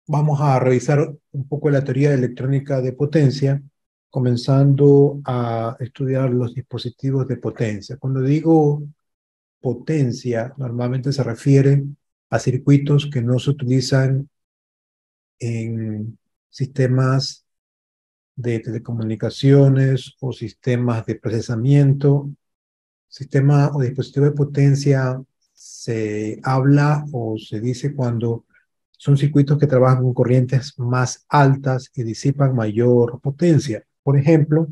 Vamos a revisar un poco la teoría electrónica de potencia, comenzando a estudiar los dispositivos de potencia. Cuando digo potencia, normalmente se refiere a circuitos que no se utilizan en sistemas de telecomunicaciones o sistemas de procesamiento. Sistema o dispositivo de potencia se habla o se dice cuando son circuitos que trabajan con corrientes más altas y disipan mayor potencia. Por ejemplo,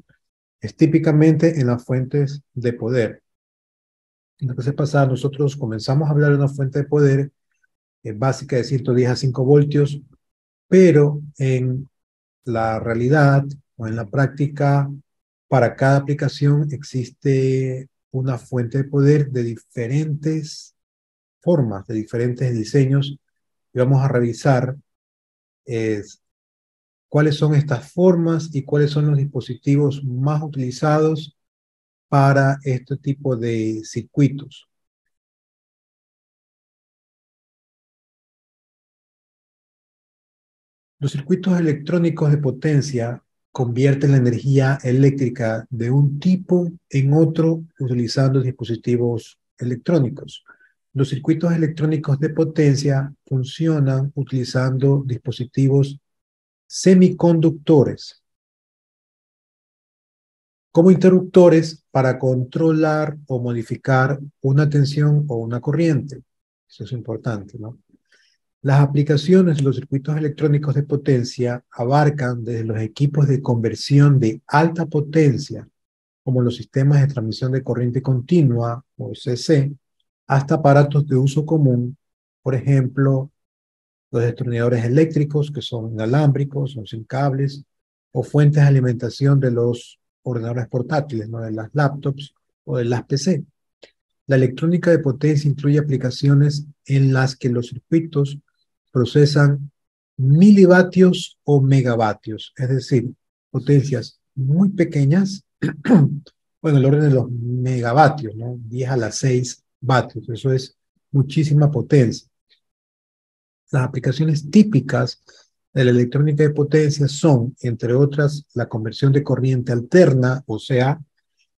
es típicamente en las fuentes de poder. En la clase pasada nosotros comenzamos a hablar de una fuente de poder básica de 110 a 5 voltios, pero en la realidad o en la práctica, para cada aplicación existe una fuente de poder de diferentes formas, de diferentes diseños, y vamos a revisar eh, cuáles son estas formas y cuáles son los dispositivos más utilizados para este tipo de circuitos. Los circuitos electrónicos de potencia convierten la energía eléctrica de un tipo en otro utilizando dispositivos electrónicos. Los circuitos electrónicos de potencia funcionan utilizando dispositivos semiconductores como interruptores para controlar o modificar una tensión o una corriente. Eso es importante, ¿no? Las aplicaciones de los circuitos electrónicos de potencia abarcan desde los equipos de conversión de alta potencia, como los sistemas de transmisión de corriente continua, o CC, hasta aparatos de uso común, por ejemplo, los destornilladores eléctricos, que son inalámbricos, son sin cables, o fuentes de alimentación de los ordenadores portátiles, ¿no? De las laptops o de las PC. La electrónica de potencia incluye aplicaciones en las que los circuitos procesan milivatios o megavatios, es decir, potencias muy pequeñas, bueno, el orden de los megavatios, ¿no? 10 a la 6 vatios, eso es muchísima potencia. Las aplicaciones típicas de la electrónica de potencia son, entre otras, la conversión de corriente alterna, o sea,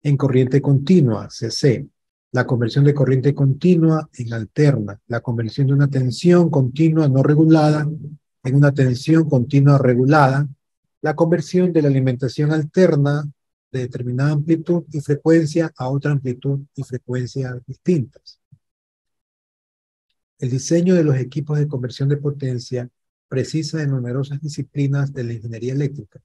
en corriente continua, CC, la conversión de corriente continua en alterna, la conversión de una tensión continua no regulada en una tensión continua regulada, la conversión de la alimentación alterna de determinada amplitud y frecuencia a otra amplitud y frecuencia distintas. El diseño de los equipos de conversión de potencia precisa de numerosas disciplinas de la ingeniería eléctrica.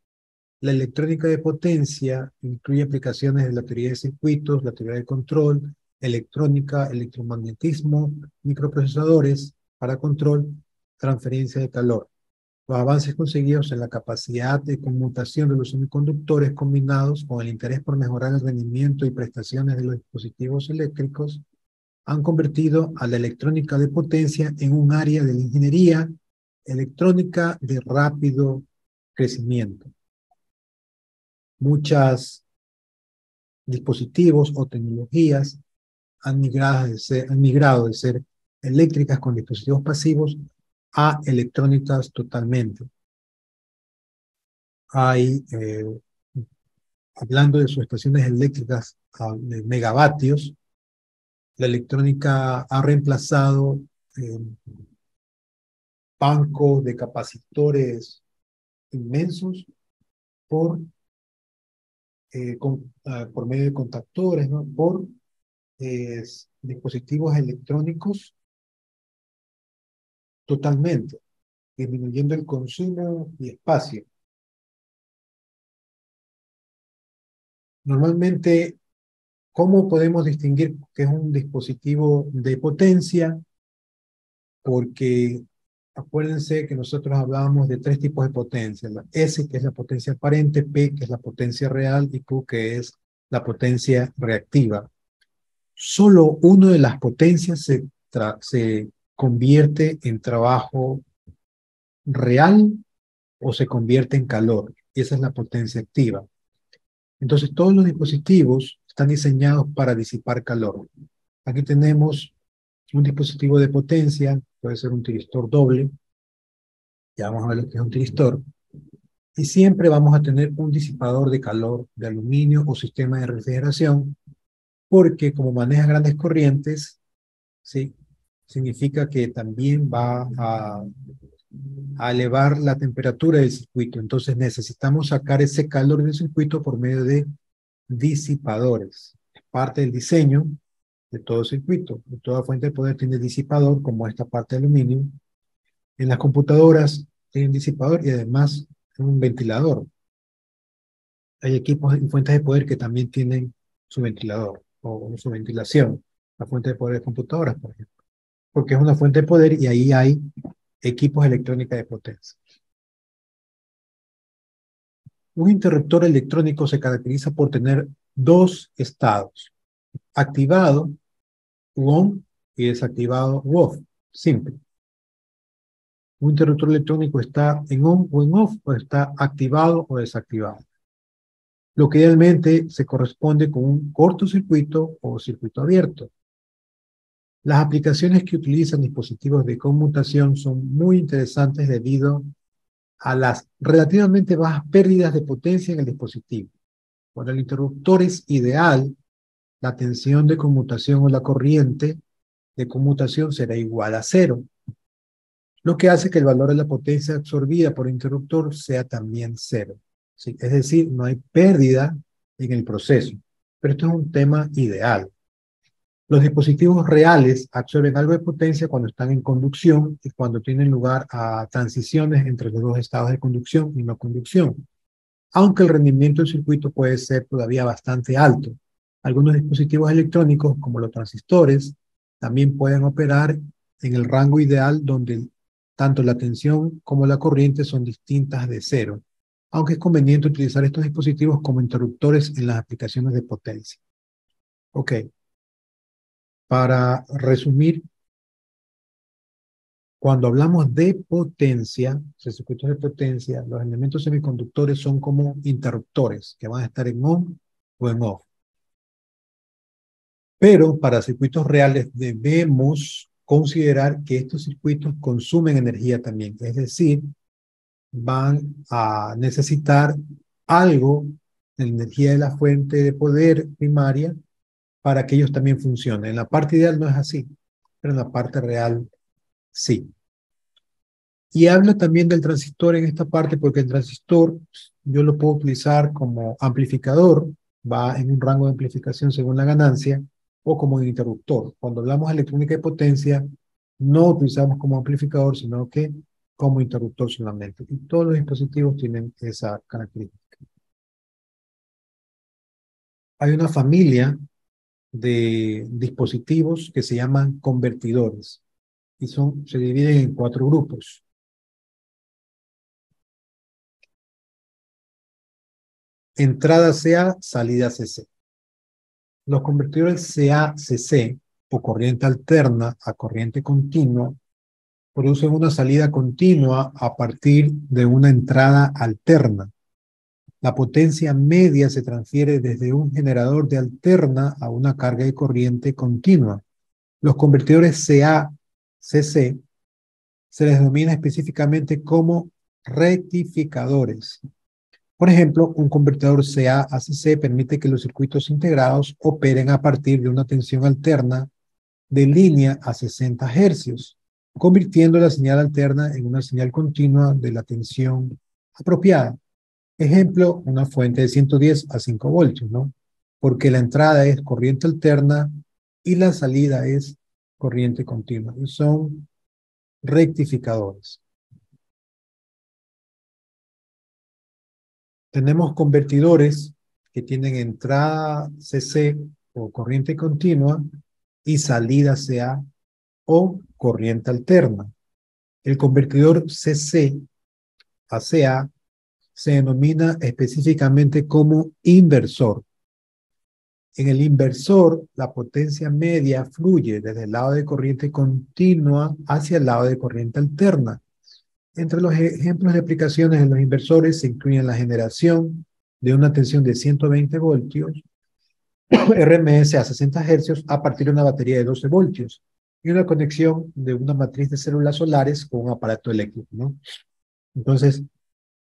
La electrónica de potencia incluye aplicaciones de la teoría de circuitos, la teoría del control, electrónica, electromagnetismo, microprocesadores para control, transferencia de calor. Los avances conseguidos en la capacidad de conmutación de los semiconductores combinados con el interés por mejorar el rendimiento y prestaciones de los dispositivos eléctricos han convertido a la electrónica de potencia en un área de la ingeniería electrónica de rápido crecimiento. Muchas dispositivos o tecnologías han migrado de ser eléctricas con dispositivos pasivos a electrónicas totalmente. Hay, hablando de subestaciones eléctricas de megavatios, la electrónica ha reemplazado bancos de capacitores inmensos por, por medio de contactores, ¿no? Por dispositivos electrónicos totalmente, disminuyendo el consumo y espacio. Normalmente, ¿cómo podemos distinguir que es un dispositivo de potencia? Porque acuérdense que nosotros hablábamos de tres tipos de potencia: la S, que es la potencia aparente; P, que es la potencia real; y Q, que es la potencia reactiva. Solo una de las potencias se convierte en trabajo real o se convierte en calor, y esa es la potencia activa. Entonces, todos los dispositivos están diseñados para disipar calor. Aquí tenemos un dispositivo de potencia, puede ser un tiristor doble, Ya vamos a ver lo que es un tiristor. Y siempre vamos a tener un disipador de calor de aluminio o sistema de refrigeración, porque como maneja grandes corrientes, ¿sí? Significa que también va a elevar la temperatura del circuito. Entonces necesitamos sacar ese calor del circuito por medio de disipadores. Es parte del diseño de todo circuito. De toda fuente de poder tiene disipador, como esta parte de aluminio. En las computadoras tienen disipador y además un ventilador. Hay equipos y fuentes de poder que también tienen su ventilador o su ventilación. La fuente de poder de computadoras, por ejemplo. Porque es una fuente de poder y ahí hay equipos electrónicos de potencia. Un interruptor electrónico se caracteriza por tener dos estados: activado, on, y desactivado, off, simple. Un interruptor electrónico está en on o en off, o está activado o desactivado, lo que idealmente se corresponde con un cortocircuito o circuito abierto. Las aplicaciones que utilizan dispositivos de conmutación son muy interesantes debido a las relativamente bajas pérdidas de potencia en el dispositivo. Cuando el interruptor es ideal, la tensión de conmutación o la corriente de conmutación será igual a cero, lo que hace que el valor de la potencia absorbida por el interruptor sea también cero. ¿Sí? Es decir, no hay pérdida en el proceso. Pero esto es un tema ideal. Los dispositivos reales absorben algo de potencia cuando están en conducción y cuando tienen lugar a transiciones entre los dos estados de conducción y no conducción, aunque el rendimiento del circuito puede ser todavía bastante alto. Algunos dispositivos electrónicos, como los transistores, también pueden operar en el rango ideal donde tanto la tensión como la corriente son distintas de cero, aunque es conveniente utilizar estos dispositivos como interruptores en las aplicaciones de potencia. Ok, para resumir, cuando hablamos de potencia, circuitos de potencia, los elementos semiconductores son como interruptores que van a estar en on o en off. Pero para circuitos reales debemos considerar que estos circuitos consumen energía también, es decir, van a necesitar algo de la energía de la fuente de poder primaria para que ellos también funcionen. En la parte ideal no es así, pero en la parte real sí. Y habla también del transistor en esta parte porque el transistor yo lo puedo utilizar como amplificador, va en un rango de amplificación según la ganancia, o como interruptor. Cuando hablamos de electrónica de potencia, no utilizamos como amplificador, sino que como interruptor solamente. Y todos los dispositivos tienen esa característica. Hay una familia de dispositivos que se llaman convertidores y se dividen en 4 grupos. Entrada CA, salida CC. Los convertidores CA-CC o corriente alterna a corriente continua producen una salida continua a partir de una entrada alterna. La potencia media se transfiere desde un generador de alterna a una carga de corriente continua. Los convertidores CA-CC se les denomina específicamente como rectificadores. Por ejemplo, un convertidor CA-CC permite que los circuitos integrados operen a partir de una tensión alterna de línea a 60 hercios, convirtiendo la señal alterna en una señal continua de la tensión apropiada. Ejemplo, una fuente de 110 a 5 voltios, ¿no? Porque la entrada es corriente alterna y la salida es corriente continua. Y son rectificadores. Tenemos convertidores que tienen entrada CC o corriente continua y salida CA o corriente alterna. El convertidor CC a CA se denomina específicamente como inversor. En el inversor, la potencia media fluye desde el lado de corriente continua hacia el lado de corriente alterna. Entre los ejemplos de aplicaciones de los inversores se incluyen la generación de una tensión de 120 voltios, RMS a 60 hercios a partir de una batería de 12 voltios y una conexión de una matriz de células solares con un aparato eléctrico, ¿no? Entonces,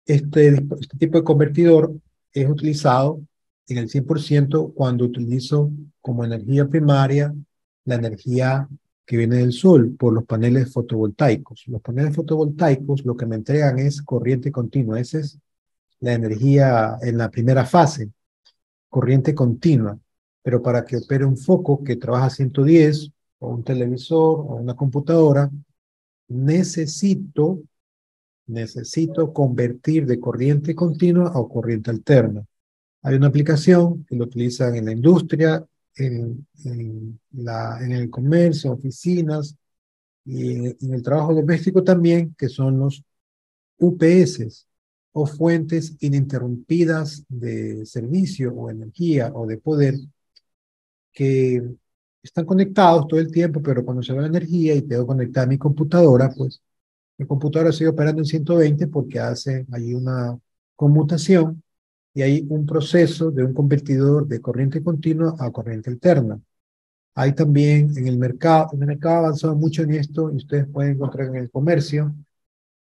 este tipo de convertidor es utilizado en el 100% cuando utilizo como energía primaria la energía que viene del sol por los paneles fotovoltaicos. Los paneles fotovoltaicos lo que me entregan es corriente continua. Esa es la energía en la primera fase, corriente continua. Pero para que opere un foco que trabaja a 110 o un televisor o una computadora, necesito convertir de corriente continua a corriente alterna. Hay una aplicación que lo utilizan en la industria, en el comercio, oficinas y en el trabajo doméstico también, que son los UPS o fuentes ininterrumpidas de servicio o energía o de poder que están conectados todo el tiempo, pero cuando se va la energía y tengo conectada mi computadora, pues mi computadora sigue operando en 120 porque hace ahí una conmutación y hay un proceso de un convertidor de corriente continua a corriente alterna. Hay también en el mercado ha avanzado mucho en esto y ustedes pueden encontrar en el comercio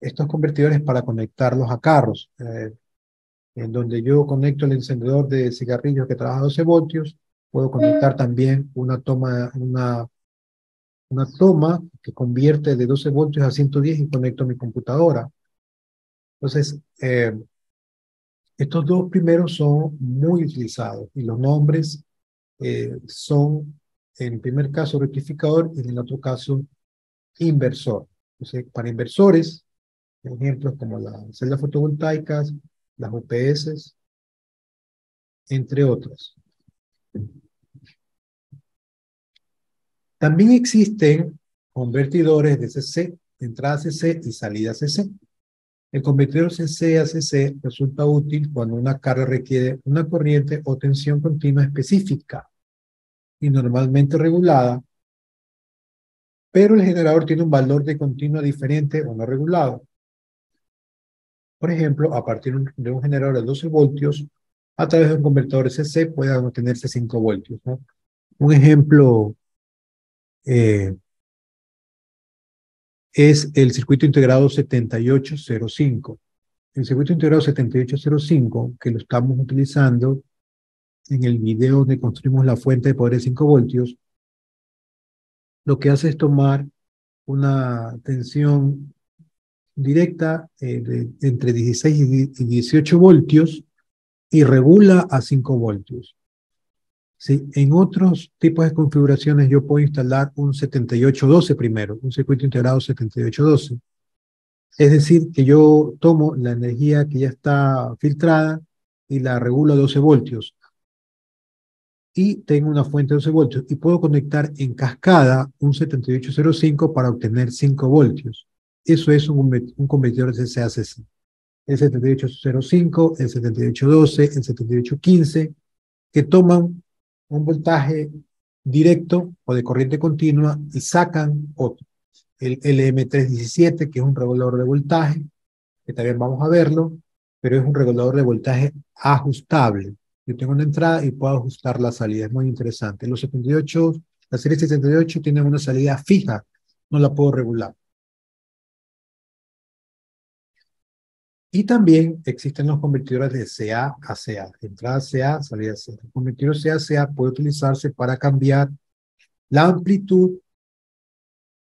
estos convertidores para conectarlos a carros, en donde yo conecto el encendedor de cigarrillos que trabaja a 12 voltios, puedo conectar también una toma que convierte de 12 voltios a 110 y conecto mi computadora. Entonces, estos dos primeros son muy utilizados y los nombres son, en el primer caso, rectificador y en el otro caso, inversor. Entonces, para inversores, ejemplos como las celdas fotovoltaicas, las UPS, entre otros. También existen convertidores de CC, entrada CC y salida CC. El convertidor CC a CC resulta útil cuando una carga requiere una corriente o tensión continua específica y normalmente regulada, pero el generador tiene un valor de continua diferente o no regulado. Por ejemplo, a partir de un generador de 12 voltios, a través de un convertidor CC puede obtenerse 5 voltios, ¿no? Un ejemplo eh, es el circuito integrado 7805. El circuito integrado 7805, que lo estamos utilizando en el video donde construimos la fuente de poder de 5 voltios, lo que hace es tomar una tensión directa entre 16 y 18 voltios y regula a 5 voltios. ¿Sí? En otros tipos de configuraciones yo puedo instalar un 7812 primero, un circuito integrado 7812. Es decir, que yo tomo la energía que ya está filtrada y la regulo a 12 voltios. Y tengo una fuente de 12 voltios y puedo conectar en cascada un 7805 para obtener 5 voltios. Eso es un convertidor de CCACC. El 7805, el 7812, el 7815, que toman un voltaje directo o de corriente continua y sacan otro. El LM317, que es un regulador de voltaje, que también vamos a verlo, pero es un regulador de voltaje ajustable. Yo tengo una entrada y puedo ajustar la salida, es muy interesante. Los 78, la serie 78 tiene una salida fija, no la puedo regular. Y también existen los convertidores de CA a CA, entrada CA, salida CA. El convertidor CA a CA puede utilizarse para cambiar la amplitud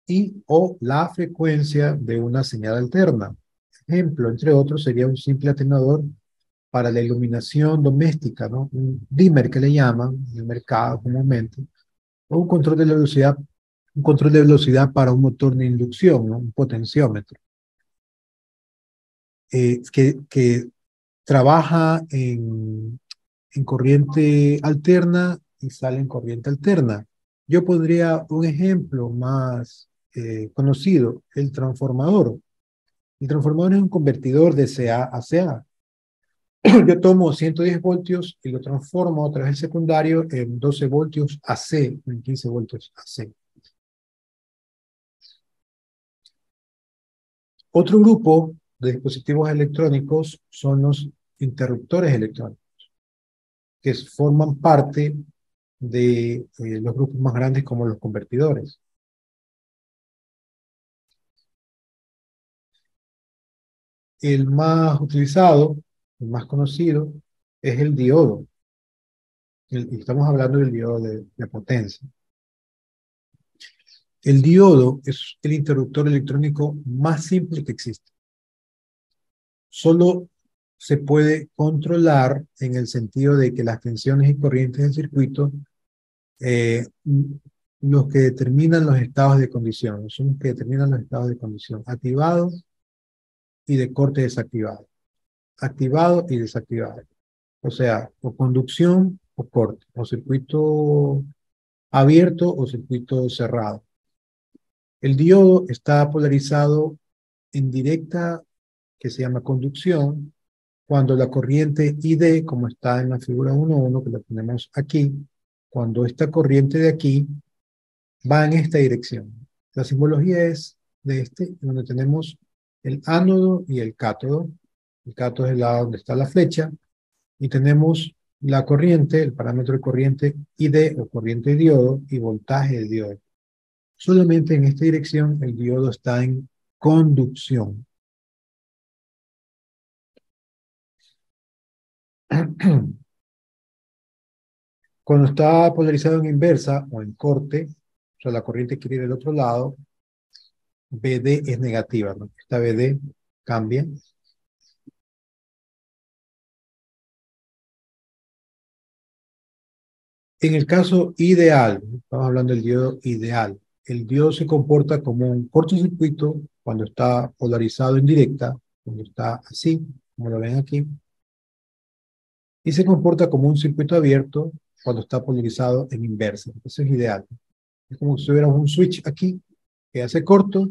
y o la frecuencia de una señal alterna. Ejemplo, entre otros, sería un simple atenuador para la iluminación doméstica, ¿no? Un dimmer que le llaman en el mercado comúnmente, o un control de velocidad para un motor de inducción, ¿no? Un potenciómetro, que trabaja en corriente alterna y sale en corriente alterna. Yo pondría un ejemplo más conocido, el transformador. El transformador es un convertidor de CA a CA. Yo tomo 110 voltios y lo transformo a través del secundario en 12 voltios AC, en 15 voltios AC. Otro grupo de dispositivos electrónicos son los interruptores electrónicos, que forman parte de los grupos más grandes como los convertidores. El más utilizado, el más conocido, es el diodo. Y estamos hablando del diodo de potencia. El diodo es el interruptor electrónico más simple que existe. Solo se puede controlar en el sentido de que las tensiones y corrientes del circuito, eh, los que determinan los estados de condición, son los que determinan los estados de condición, activado y de corte desactivado, activado y desactivado. O sea, o conducción o corte, o circuito abierto o circuito cerrado. El diodo está polarizado en directa, que se llama conducción, cuando la corriente ID, como está en la figura 1.1, que la tenemos aquí, cuando esta corriente de aquí va en esta dirección. La simbología es de donde tenemos el ánodo y el cátodo. El cátodo es el lado donde está la flecha, y tenemos la corriente, el parámetro de corriente ID o corriente de diodo y voltaje de diodo. Solamente en esta dirección el diodo está en conducción. Cuando está polarizado en inversa o en corte, o sea, la corriente quiere ir del otro lado, BD es negativa, ¿no? Esta BD cambia. En el caso ideal, estamos hablando del diodo ideal, el diodo se comporta como un cortocircuito cuando está polarizado en directa, cuando está así, como lo ven aquí, y se comporta como un circuito abierto cuando está polarizado en inversa. Eso es ideal. Es como si tuviéramos un switch aquí que hace corto,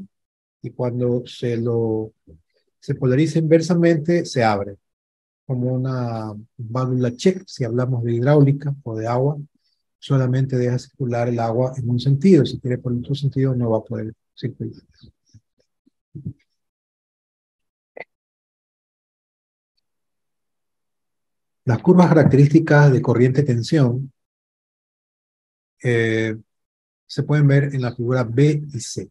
y cuando se polariza inversamente, se abre, como una válvula check, si hablamos de hidráulica o de agua. Solamente deja circular el agua en un sentido. Si quiere por otro sentido, no va a poder circular. Las curvas características de corriente-tensión se pueden ver en la figura B y C.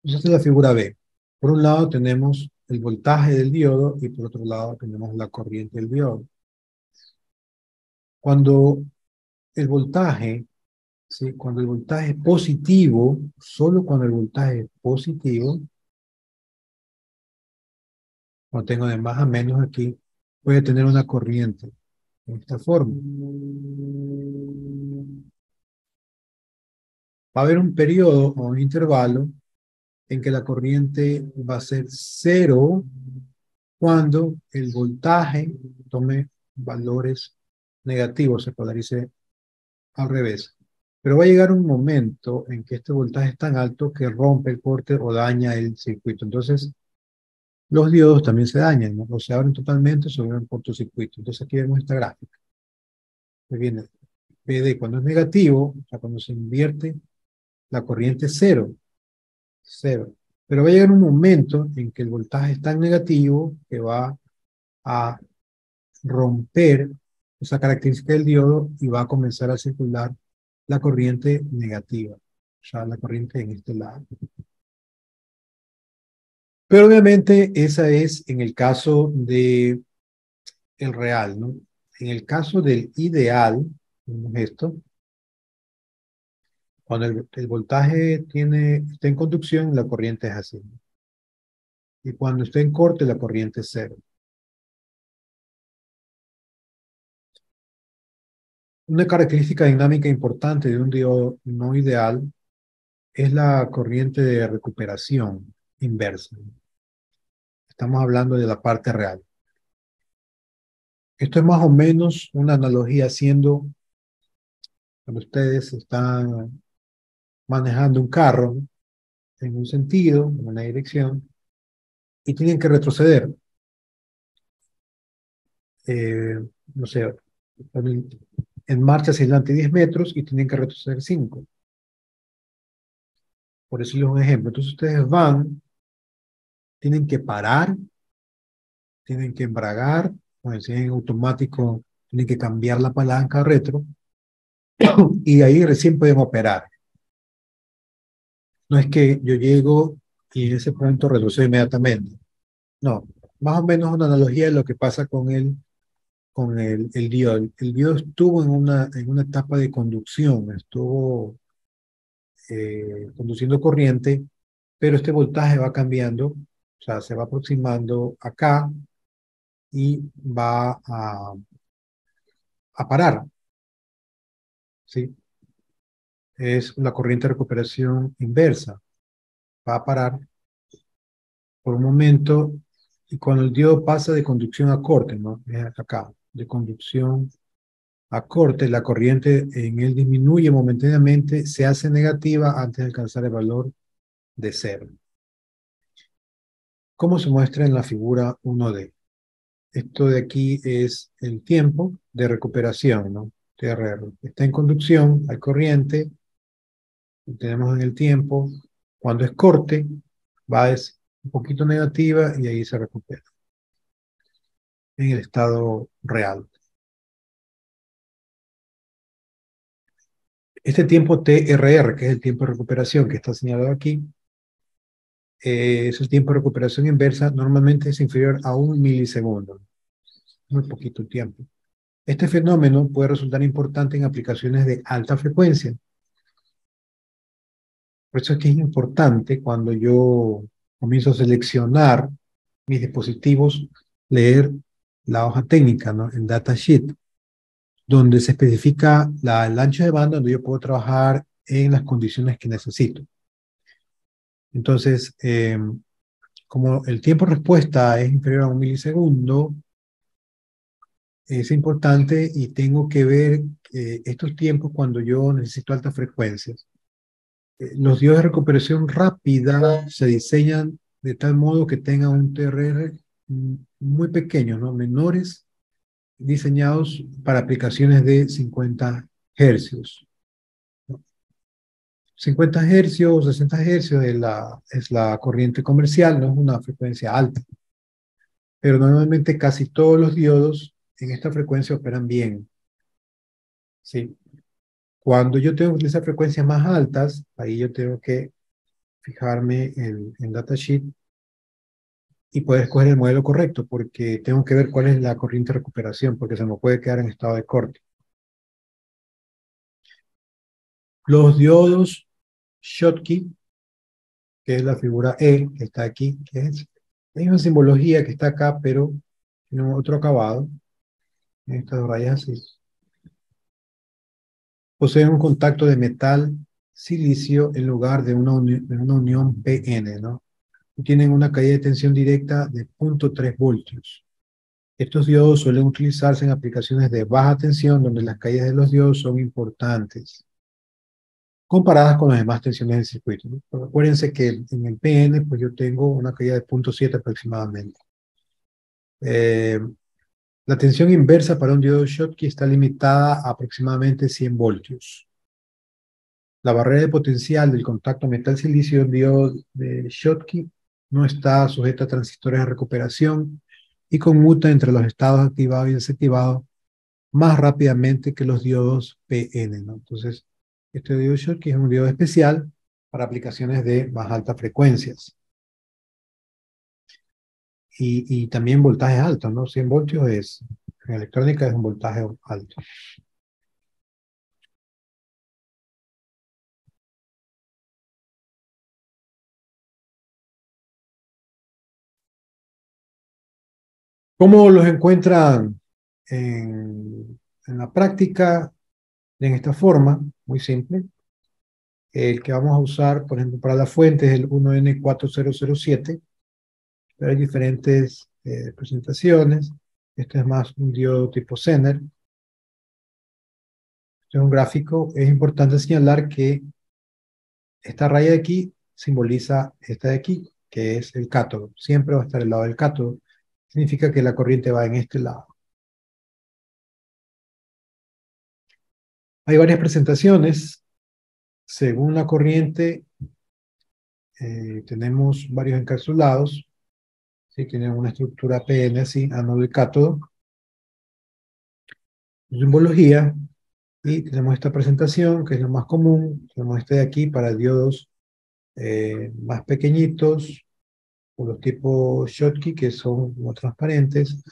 Esta es la figura B. Por un lado tenemos el voltaje del diodo y por otro lado tenemos la corriente del diodo. Cuando el voltaje, ¿sí? Cuando el voltaje es positivo, solo cuando el voltaje es positivo, cuando tengo de más a menos aquí, puede tener una corriente de esta forma. Va a haber un periodo o un intervalo en que la corriente va a ser cero cuando el voltaje tome valores negativos, se polarice al revés. Pero va a llegar un momento en que este voltaje es tan alto que rompe el corte o daña el circuito. Entonces, los diodos también se dañan, ¿no? O se abren totalmente o se vuelven cortocircuito. Entonces, aquí vemos esta gráfica. Que viene PD cuando es negativo, o sea, cuando se invierte, la corriente es cero. Cero. Pero va a llegar un momento en que el voltaje es tan negativo que va a romper esa característica del diodo y va a comenzar a circular la corriente negativa, o sea, la corriente en este lado. Pero obviamente esa es en el caso de el real, ¿no? En el caso del ideal, esto, cuando el voltaje está en conducción, la corriente es así. Y cuando está en corte, la corriente es cero. Una característica dinámica importante de un diodo no ideal es la corriente de recuperación inversa. Estamos hablando de la parte real. Esto es más o menos una analogía haciendo cuando ustedes están manejando un carro en un sentido, en una dirección, y tienen que retroceder. No sé, en marcha hacia adelante 10 metros y tienen que retroceder 5. Por eso es un ejemplo. Entonces ustedes van, tienen que parar, tienen que embragar, o si en automático tienen que cambiar la palanca retro, y ahí recién pueden operar. No es que yo llego y en ese punto retrocedo inmediatamente. No, más o menos una analogía de lo que pasa con el diodo. El diodo estuvo en una etapa de conducción, estuvo conduciendo corriente, pero este voltaje va cambiando, o sea, se va aproximando acá y va a parar, ¿sí? Es la corriente de recuperación inversa, va a parar por un momento y cuando el diodo pasa de conducción a corte, ¿no? Es acá, de conducción a corte, la corriente en él disminuye momentáneamente, se hace negativa antes de alcanzar el valor de cero. ¿Cómo se muestra en la figura 1D? Esto de aquí es el tiempo de recuperación, ¿no? TRR. Está en conducción, hay corriente, tenemos en el tiempo. Cuando es corte, es un poquito negativa y ahí se recupera en el estado real. Este tiempo TRR, que es el tiempo de recuperación que está señalado aquí, es el tiempo de recuperación inversa, normalmente es inferior a 1 milisegundo, muy poquito tiempo. Este fenómeno puede resultar importante en aplicaciones de alta frecuencia. Por eso es que es importante cuando yo comienzo a seleccionar mis dispositivos, leer la hoja técnica, ¿no? El datasheet, donde se especifica el ancho de banda donde yo puedo trabajar en las condiciones que necesito. Entonces, como el tiempo de respuesta es inferior a 1 milisegundo, es importante y tengo que ver estos tiempos cuando yo necesito altas frecuencias. Los diodos de recuperación rápida se diseñan de tal modo que tengan un TRR muy pequeño, ¿no? Menores, diseñados para aplicaciones de 50 hercios. 50 hercios, 60 hercios es la corriente comercial, no es una frecuencia alta, pero normalmente casi todos los diodos en esta frecuencia operan bien, ¿sí? Cuando yo tengo que utilizar frecuencias más altas, ahí yo tengo que fijarme en datasheet y poder escoger el modelo correcto, porque tengo que ver cuál es la corriente de recuperación, porque se me puede quedar en estado de corte. Los diodos Schottky, que es la figura E, que está aquí, que es la misma simbología que está acá, pero tiene otro acabado, en estas rayas así. Poseen un contacto de metal silicio en lugar de una unión PN, ¿no? Y tienen una caída de tensión directa de 0.3 voltios. Estos diodos suelen utilizarse en aplicaciones de baja tensión donde las caídas de los diodos son importantes, comparadas con las demás tensiones del circuito, ¿no? Pero acuérdense que en el PN, pues yo tengo una caída de 0.7 aproximadamente. Eh, la tensión inversa para un diodo Schottky está limitada a aproximadamente 100 voltios. La barrera de potencial del contacto metal-silicio del diodo de Schottky no está sujeta a transistores de recuperación y conmuta entre los estados activados y desactivados más rápidamente que los diodos PN, ¿no? Entonces, este diodo Schottky es un diodo especial para aplicaciones de más altas frecuencias y también voltajes altos, ¿no? 100 voltios en electrónica es un voltaje alto. ¿Cómo los encuentran en la práctica? En esta forma, muy simple. El que vamos a usar, por ejemplo, para la fuente es el 1N4007, pero hay diferentes presentaciones. Este es más un diodo tipo Zener. Este es un gráfico. Es importante señalar que esta raya de aquí simboliza esta de aquí, que es el cátodo. Siempre va a estar al lado del cátodo. Significa que la corriente va en este lado. Hay varias presentaciones. Según la corriente, tenemos varios encapsulados. ¿Sí? Tienen una estructura PN así, ánodo y cátodo. Simbología. Y tenemos esta presentación, que es lo más común. Tenemos este de aquí para diodos más pequeñitos, o los tipos Schottky, que son como transparentes.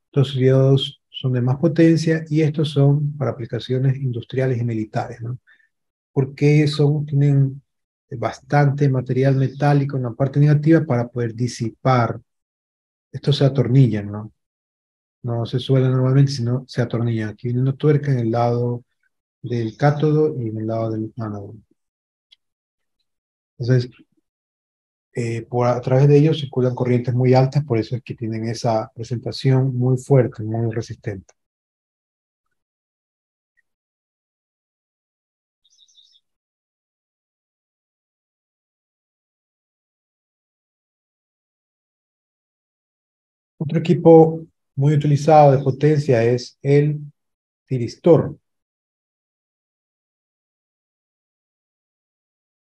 Estos diodos son de más potencia y estos son para aplicaciones industriales y militares, ¿no? Porque tienen bastante material metálico en la parte negativa para poder disipar. Estos se atornillan, ¿no? No se suelen normalmente, sino se atornillan. Aquí viene una tuerca en el lado del cátodo y en el lado del ánodo. Entonces, a través de ellos circulan corrientes muy altas, por eso es que tienen esa presentación muy fuerte, muy resistente. Otro equipo muy utilizado de potencia es el tiristor.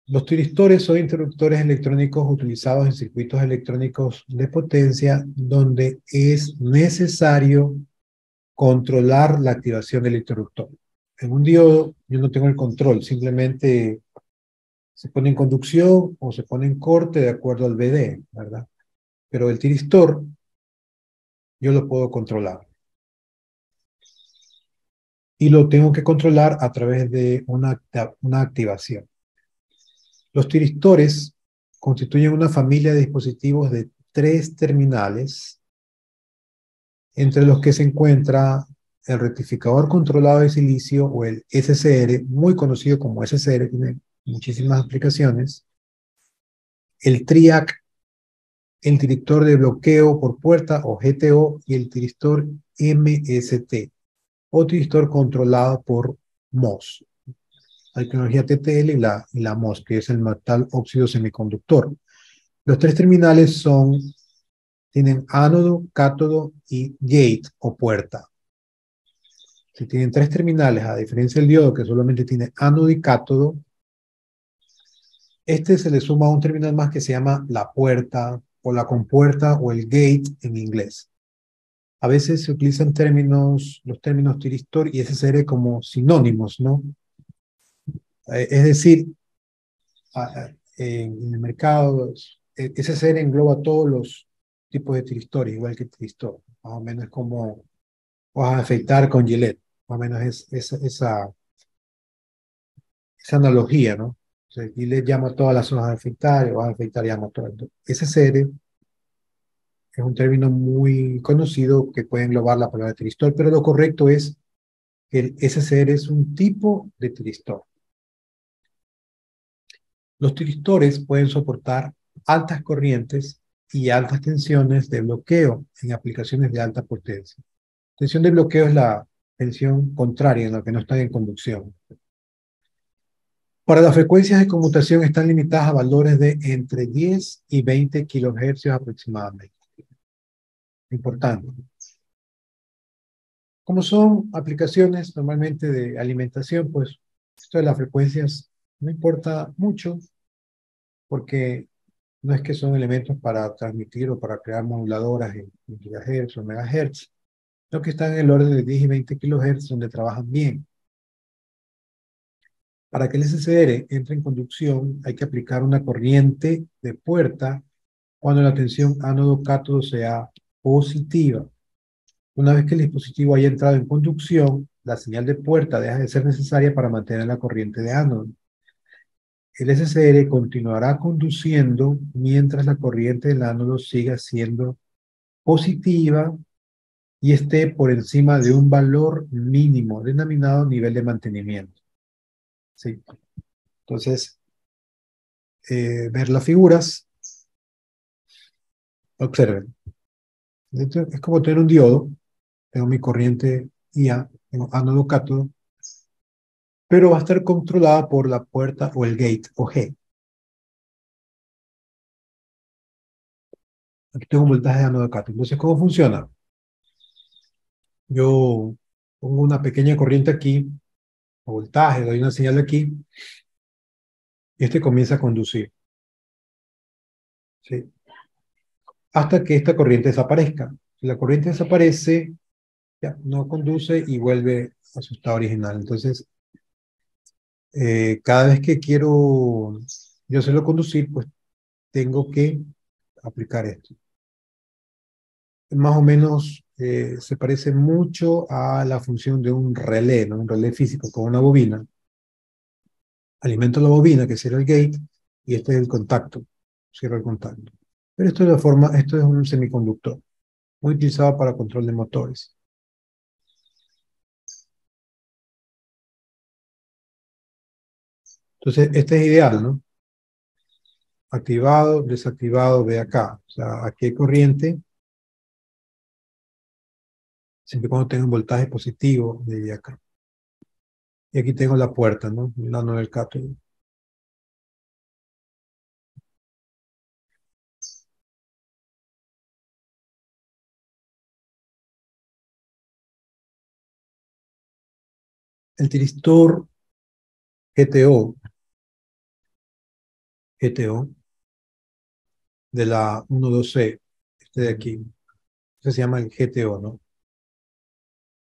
Los tiristores son interruptores electrónicos utilizados en circuitos electrónicos de potencia donde es necesario controlar la activación del interruptor. En un diodo yo no tengo el control, simplemente se pone en conducción o se pone en corte de acuerdo al BD, ¿verdad? Pero el tiristor yo lo puedo controlar. Y lo tengo que controlar a través de una activación. Los tiristores constituyen una familia de dispositivos de 3 terminales, entre los que se encuentra el rectificador controlado de silicio o el SCR, muy conocido como SCR, tiene muchísimas aplicaciones, el TRIAC, el tiristor de bloqueo por puerta o GTO y el tiristor MST o tiristor controlado por MOS. La tecnología TTL y la MOS, que es el metal óxido semiconductor. Los 3 terminales tienen ánodo, cátodo y gate o puerta. Si tienen 3 terminales, a diferencia del diodo que solamente tiene ánodo y cátodo, se le suma un terminal más que se llama la puerta o la compuerta o el gate en inglés. A veces se utilizan los términos tiristor y SSR como sinónimos, ¿no? Es decir, en el mercado, SSR engloba todos los tipos de tiristores, igual que tiristor. Más o menos es como vas a afeitar con Gillette. Más o menos es esa analogía, ¿no? O sea, Gillette llama todas las hojas de afeitar y vas a afeitar llama todo. SSR es un término muy conocido que puede englobar la palabra tiristor, pero lo correcto es que el SCR es un tipo de tiristor. Los tiristores pueden soportar altas corrientes y altas tensiones de bloqueo en aplicaciones de alta potencia. Tensión de bloqueo es la tensión contraria en la que no están en conducción. Para las frecuencias de conmutación están limitadas a valores de entre 10 y 20 kilohercios aproximadamente. Importante. Como son aplicaciones normalmente de alimentación, pues esto de las frecuencias no importa mucho porque no es que son elementos para transmitir o para crear moduladoras en gigahertz o megahertz, sino que están en el orden de 10 y 20 kilohertz donde trabajan bien. Para que el SCR entre en conducción hay que aplicar una corriente de puerta cuando la tensión ánodo-cátodo sea positiva. Una vez que el dispositivo haya entrado en conducción, la señal de puerta deja de ser necesaria para mantener la corriente de ánodo. El SCR continuará conduciendo mientras la corriente del ánodo siga siendo positiva y esté por encima de un valor mínimo denominado nivel de mantenimiento. ¿Sí? Entonces, ver las figuras, observen. Esto es como tener un diodo, tengo mi corriente IA, tengo ánodo cátodo, pero va a estar controlada por la puerta o el gate o G. Aquí tengo un voltaje de ánodo cátodo. Entonces, ¿cómo funciona? Yo pongo una pequeña corriente aquí, voltaje, doy una señal aquí, y comienza a conducir, ¿sí? Hasta que esta corriente desaparezca. Si la corriente desaparece, ya no conduce y vuelve a su estado original. Entonces, cada vez que quiero yo hacerlo conducir, pues tengo que aplicar esto. Más o menos se parece mucho a la función de un relé, ¿no? Un relé físico con una bobina. Alimento la bobina, que será el gate, y este es el contacto. Cierro el contacto. Pero esto es la forma, esto es un semiconductor, muy utilizado para control de motores. Entonces, este es ideal, ¿no? Activado, desactivado, ve acá. O sea, aquí hay corriente, siempre y cuando tenga un voltaje positivo, de acá. Y aquí tengo la puerta, ¿no? El ano del cátodo. El tiristor GTO, GTO, de la 12C, este de aquí, este se llama el GTO, ¿no?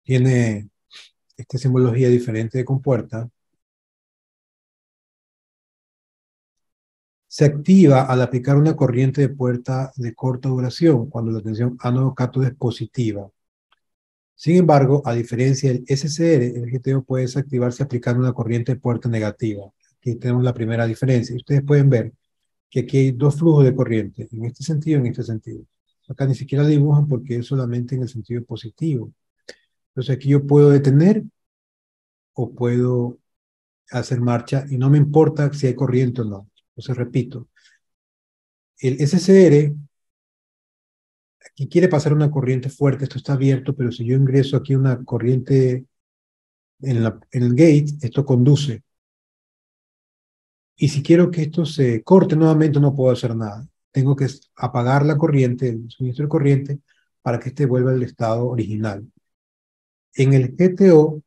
Tiene esta simbología diferente de compuerta. Se activa al aplicar una corriente de puerta de corta duración cuando la tensión ánodo-cátodo es positiva. Sin embargo, a diferencia del SCR, el GTO puede desactivarse aplicando una corriente de puerta negativa. Aquí tenemos la primera diferencia. Ustedes pueden ver que aquí hay dos flujos de corriente, en este sentido y en este sentido. Acá ni siquiera dibujan porque es solamente en el sentido positivo. Entonces aquí yo puedo detener o puedo hacer marcha y no me importa si hay corriente o no. Entonces repito, el SCR aquí quiere pasar una corriente fuerte, esto está abierto, pero si yo ingreso aquí una corriente en el gate, esto conduce. Y si quiero que esto se corte nuevamente, no puedo hacer nada. Tengo que apagar la corriente, el suministro de corriente, para que este vuelva al estado original. En el GTO,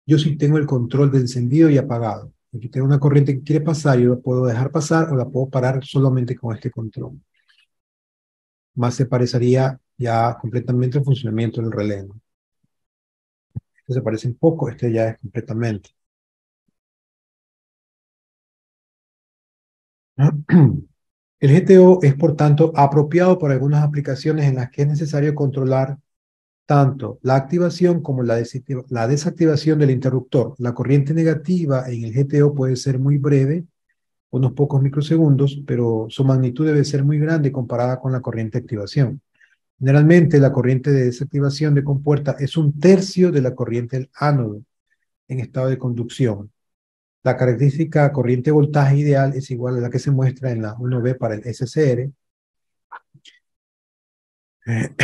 yo sí tengo el control de encendido y apagado. Aquí tengo una corriente que quiere pasar, yo la puedo dejar pasar o la puedo parar solamente con este control. Más se parecería ya completamente al funcionamiento del relé, ¿no? Este se parece un poco, este ya es completamente. El GTO es, por tanto, apropiado para algunas aplicaciones en las que es necesario controlar tanto la activación como la desactivación del interruptor. La corriente negativa en el GTO puede ser muy breve, unos pocos microsegundos, pero su magnitud debe ser muy grande comparada con la corriente de activación. Generalmente, la corriente de desactivación de compuerta es un tercio de la corriente del ánodo en estado de conducción. La característica corriente voltaje ideal es igual a la que se muestra en la 1B para el SCR.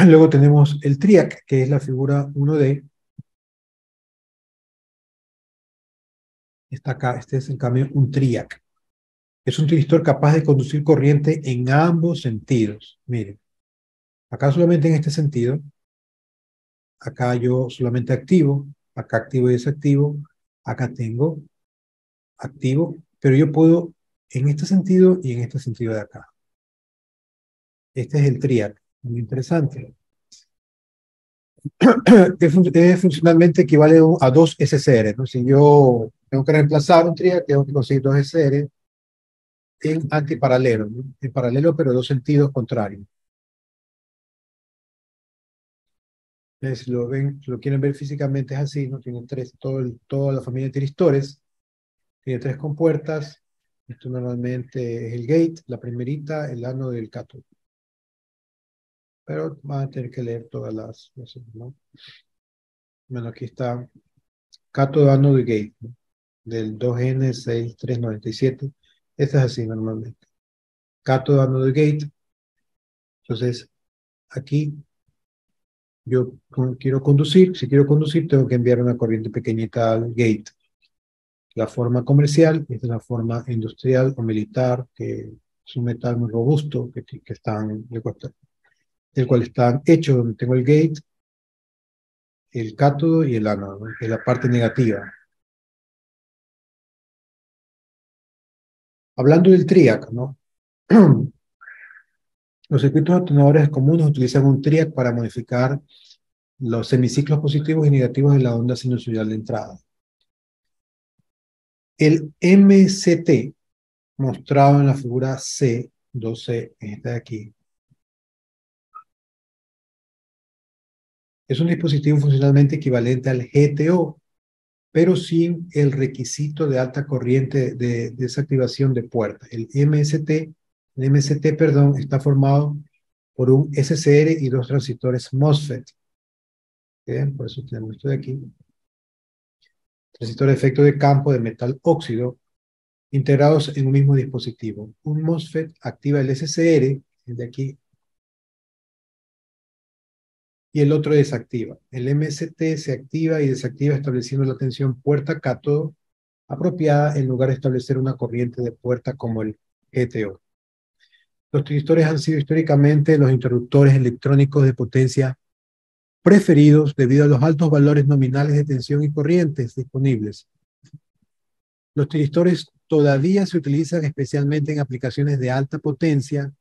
Luego tenemos el TRIAC, que es la figura 1D. Está acá, este es en cambio un TRIAC. Es un transistor capaz de conducir corriente en ambos sentidos. Miren, acá solamente en este sentido, acá yo solamente activo, acá activo y desactivo, acá tengo activo, pero yo puedo en este sentido y en este sentido de acá. Este es el TRIAC, muy interesante. Funcionalmente equivale a dos SCR, ¿no? Si yo tengo que reemplazar un TRIAC, tengo que conseguir dos SCR en antiparalelo, ¿no? En paralelo, pero dos sentidos contrarios. Si lo ven, si lo quieren ver físicamente es así, ¿no? Tiene toda la familia de tiristores, tiene tres compuertas. Esto normalmente es el gate, la primerita, el ano del cátodo. Pero van a tener que leer todas ¿no? Bueno, aquí está cátodo, ano de gate, ¿no? Del 2N6397. Este es así normalmente. Cátodo, ano de gate. Entonces, aquí yo quiero conducir. Si quiero conducir, tengo que enviar una corriente pequeñita al gate. La forma comercial es la forma industrial o militar, que es un metal muy robusto, del cual están hechos, donde tengo el gate, el cátodo y el ánodo, ¿no? Que es la parte negativa. Hablando del TRIAC, ¿no? Los circuitos atenuadores comunes utilizan un TRIAC para modificar los semiciclos positivos y negativos de la onda sinusoidal de entrada. El MCT, mostrado en la figura C12, esta de aquí, Es un dispositivo funcionalmente equivalente al GTO, pero sin el requisito de alta corriente de desactivación de puerta. El MST, perdón, está formado por un SCR y dos transistores MOSFET. Bien, por eso tenemos esto de aquí. Transistor de efecto de campo de metal óxido integrados en un mismo dispositivo. Un MOSFET activa el SCR, el de aquí, y el otro desactiva. El MST se activa y desactiva estableciendo la tensión puerta cátodo apropiada en lugar de establecer una corriente de puerta como el GTO. Los transistores han sido históricamente los interruptores electrónicos de potencia preferidos debido a los altos valores nominales de tensión y corrientes disponibles. Los transistores todavía se utilizan especialmente en aplicaciones de alta potencia,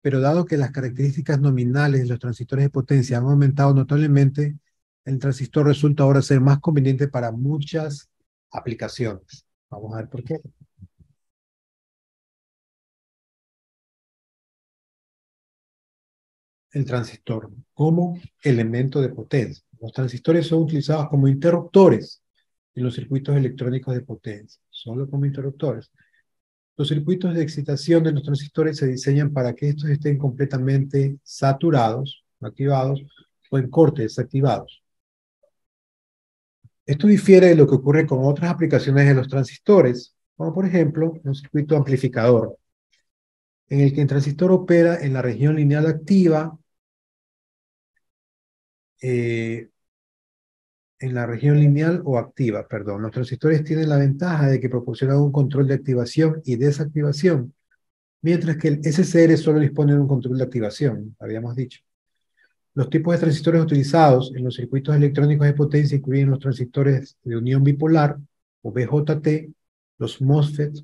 pero dado que las características nominales de los transistores de potencia han aumentado notablemente, el transistor resulta ahora ser más conveniente para muchas aplicaciones. Vamos a ver por qué. El transistor como elemento de potencia. Los transistores son utilizados como interruptores en los circuitos electrónicos de potencia, solo como interruptores. Los circuitos de excitación de los transistores se diseñan para que estos estén completamente saturados, activados, o en corte, desactivados. Esto difiere de lo que ocurre con otras aplicaciones de los transistores, como por ejemplo un circuito amplificador, en el que el transistor opera en la región lineal activa, en la región lineal o activa, perdón. Los transistores tienen la ventaja de que proporcionan un control de activación y desactivación, mientras que el SCR solo dispone de un control de activación, habíamos dicho. Los tipos de transistores utilizados en los circuitos electrónicos de potencia incluyen los transistores de unión bipolar, o BJT, los MOSFETs,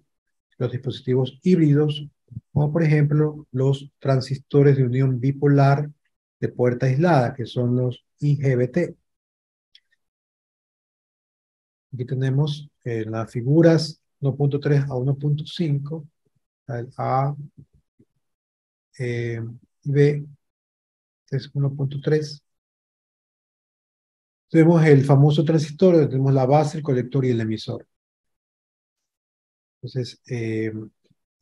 los dispositivos híbridos, como por ejemplo los transistores de unión bipolar de puerta aislada, que son los IGBT. Aquí tenemos las figuras 1.3 a 1.5, el A y B, es 1.3. Tenemos el famoso transistor, tenemos la base, el colector y el emisor. Entonces,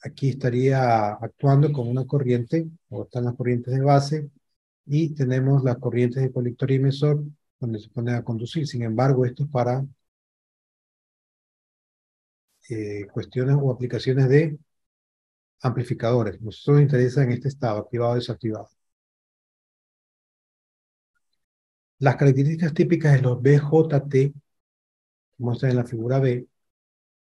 aquí estaría actuando con una corriente, o están las corrientes de base, y tenemos las corrientes de colector y emisor, donde se pone a conducir. Sin embargo, esto es para cuestiones o aplicaciones de amplificadores. Nos interesa en este estado, activado o desactivado. Las características típicas de los BJT, como está en la figura B,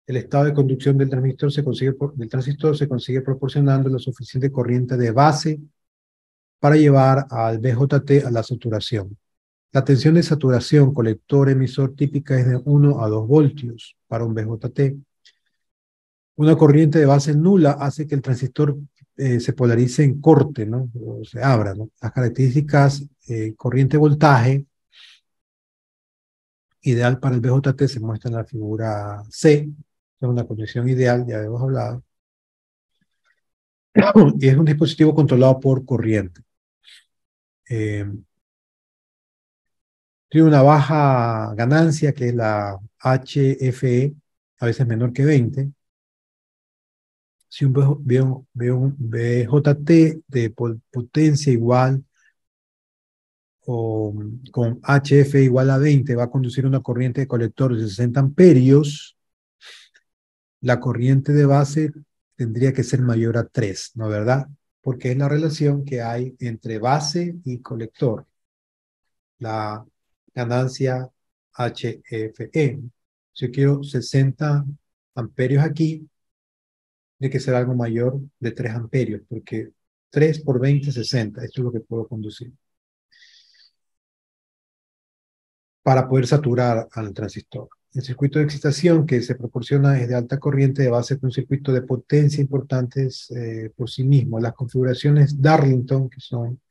el estado de conducción del transistor se consigue proporcionando la suficiente corriente de base para llevar al BJT a la saturación. La tensión de saturación colector-emisor típica es de 1 a 2 voltios para un BJT. Una corriente de base nula hace que el transistor se polarice en corte, ¿no? O se abra, ¿no? Las características corriente-voltaje ideal para el BJT se muestra en la figura C. Es una condición ideal, ya hemos hablado. Y es un dispositivo controlado por corriente. Tiene una baja ganancia, que es la HFE, a veces menor que 20. Si un BJT de potencia igual o con HF igual a 20 va a conducir una corriente de colector de 60 amperios, la corriente de base tendría que ser mayor a 3, ¿no verdad? Porque es la relación que hay entre base y colector, la ganancia HFE. Si yo quiero 60 amperios aquí, tiene que ser algo mayor de 3 amperios, porque 3 por 20 es 60. Esto es lo que puedo conducir para poder saturar al transistor. El circuito de excitación que se proporciona es de alta corriente de base con un circuito de potencia importantes por sí mismo. Las configuraciones Darlington, que son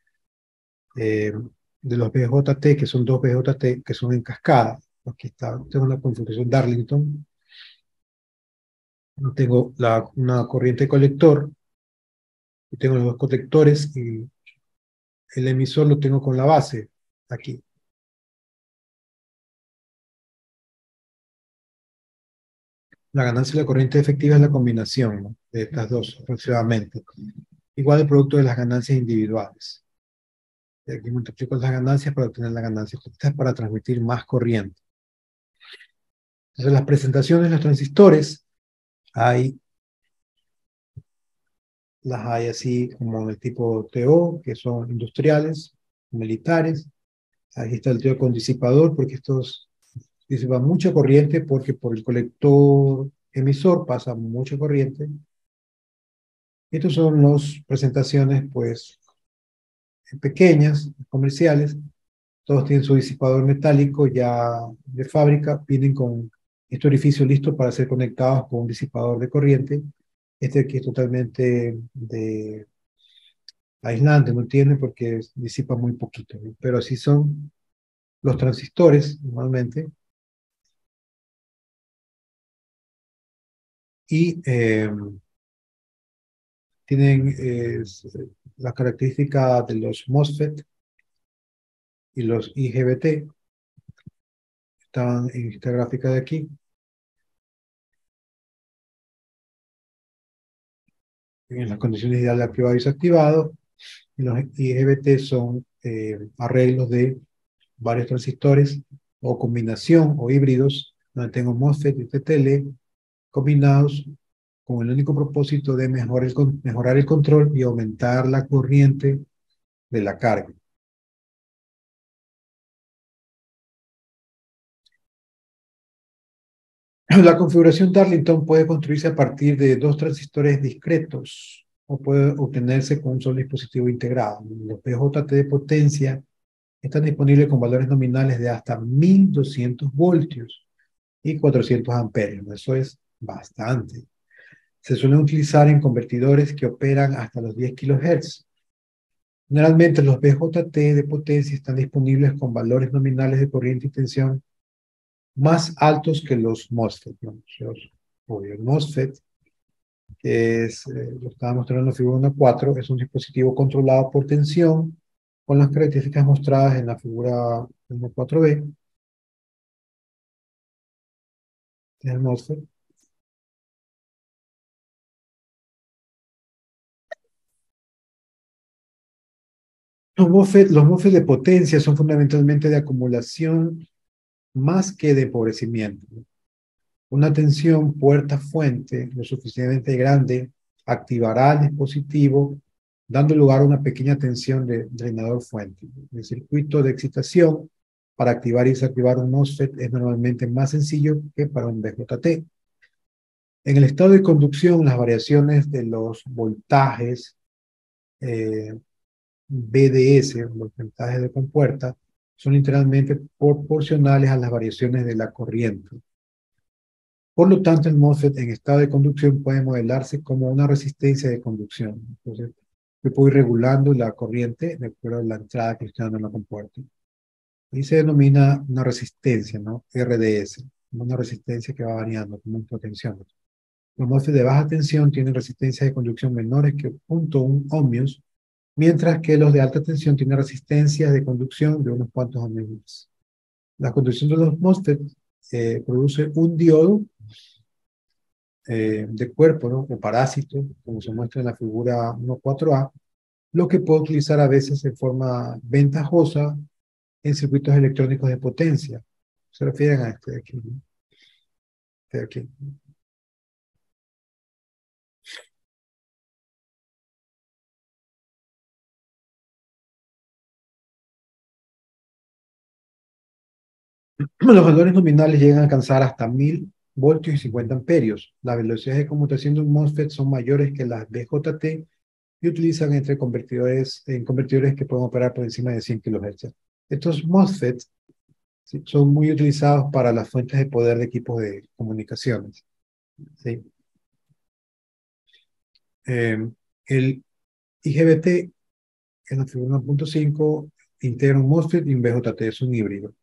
de los BJT, que son dos BJT, que son en cascada. Aquí está, tengo una configuración Darlington. Tengo una corriente colector, y tengo los dos colectores, y el emisor lo tengo con la base, aquí. La ganancia de la corriente efectiva es la combinación, ¿no?, de estas dos aproximadamente. Igual el producto de las ganancias individuales. Y aquí multiplico las ganancias para obtener la ganancia. Esta es para transmitir más corriente. Entonces, las presentaciones de los transistores, hay, las hay así como en el tipo TO, que son industriales, militares. Aquí está el TO con disipador, porque estos disipan mucha corriente, porque por el colector emisor pasa mucha corriente. Estos son las presentaciones, pues, pequeñas, comerciales. Todos tienen su disipador metálico ya de fábrica, vienen con este orificio listo para ser conectados con un disipador de corriente. Este aquí es totalmente aislante, no tiene porque disipa muy poquito, ¿no? Pero así son los transistores normalmente. Y tienen la característica de los MOSFET y los IGBT. Están en esta gráfica de aquí. En las condiciones ideales activado y desactivado. Y los IGBT son arreglos de varios transistores o combinación o híbridos, donde tengo MOSFET y TTL combinados con el único propósito de mejorar el control y aumentar la corriente de la carga. La configuración Darlington puede construirse a partir de dos transistores discretos o puede obtenerse con un solo dispositivo integrado. Los PJT de potencia están disponibles con valores nominales de hasta 1200 voltios y 400 amperios. Eso es bastante. Se suelen utilizar en convertidores que operan hasta los 10 kHz. Generalmente los BJT de potencia están disponibles con valores nominales de corriente y tensión más altos que los MOSFET, ¿no? El MOSFET, que es, lo estaba mostrando en la figura 1.4, es un dispositivo controlado por tensión con las características mostradas en la figura 1.4b. Es el MOSFET. Los MOSFET de potencia son fundamentalmente de acumulación más que de empobrecimiento. Una tensión puerta-fuente lo suficientemente grande activará el dispositivo, dando lugar a una pequeña tensión de drenador-fuente. El circuito de excitación para activar y desactivar un MOSFET es normalmente más sencillo que para un BJT. En el estado de conducción, las variaciones de los voltajes BDS, los voltajes de compuerta, son literalmente proporcionales a las variaciones de la corriente. Por lo tanto, el MOSFET en estado de conducción puede modelarse como una resistencia de conducción. Entonces, yo puedo ir regulando la corriente de acuerdo a la entrada que estoy dando en la compuerta. Y se denomina una resistencia, ¿no? RDS, una resistencia que va variando como un potenciómetro. Los MOSFET de baja tensión tienen resistencias de conducción menores que 0.1 ohmios, mientras que los de alta tensión tienen resistencias de conducción de unos cuantos ohmios. La conducción de los MOSFET produce un diodo de cuerpo, ¿no?, o parásito, como se muestra en la figura 1.4a, lo que puede utilizar a veces en forma ventajosa en circuitos electrónicos de potencia. Se refieren a este de aquí, ¿no? Este de aquí. Los valores nominales llegan a alcanzar hasta 1000 voltios y 50 amperios. Las velocidades de conmutación de un MOSFET son mayores que las BJT y utilizan en convertidores que pueden operar por encima de 100 kHz. Estos MOSFETs, ¿sí?, son muy utilizados para las fuentes de poder de equipos de comunicaciones, ¿sí? El IGBT en la figura 1.5 integra un MOSFET y un BJT, es un híbrido.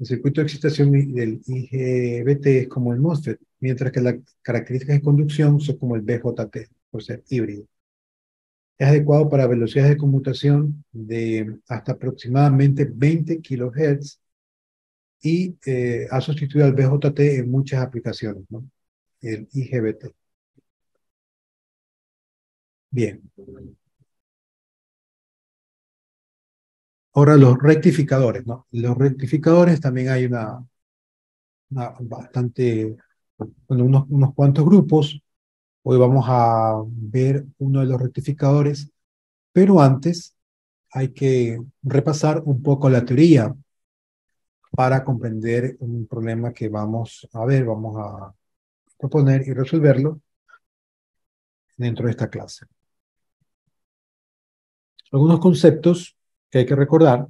El circuito de excitación del IGBT es como el MOSFET, mientras que las características de conducción son como el BJT, por ser híbrido. Es adecuado para velocidades de conmutación de hasta aproximadamente 20 kHz y ha sustituido al BJT en muchas aplicaciones, ¿no? el IGBT. Bien. Ahora los rectificadores, ¿no? Los rectificadores también hay bastante, bueno, unos cuantos grupos. Hoy vamos a ver uno de los rectificadores, pero antes hay que repasar un poco la teoría para comprender un problema que vamos a ver, vamos a proponer y resolverlo dentro de esta clase. Algunos conceptos que hay que recordar,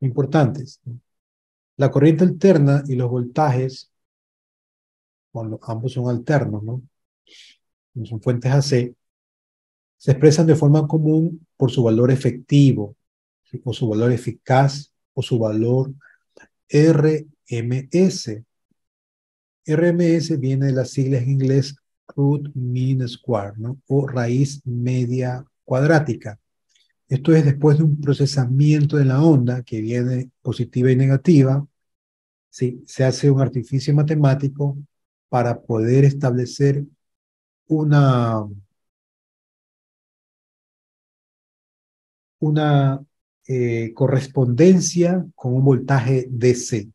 importantes. La corriente alterna y los voltajes, cuando ambos son alternos, ¿no? Son fuentes AC, se expresan de forma común por su valor efectivo, ¿sí? O su valor eficaz, o su valor RMS. RMS viene de las siglas en inglés root mean square, ¿no? O raíz media cuadrática. Esto es después de un procesamiento de la onda que viene positiva y negativa, ¿sí? Se hace un artificio matemático para poder establecer una, una correspondencia con un voltaje DC,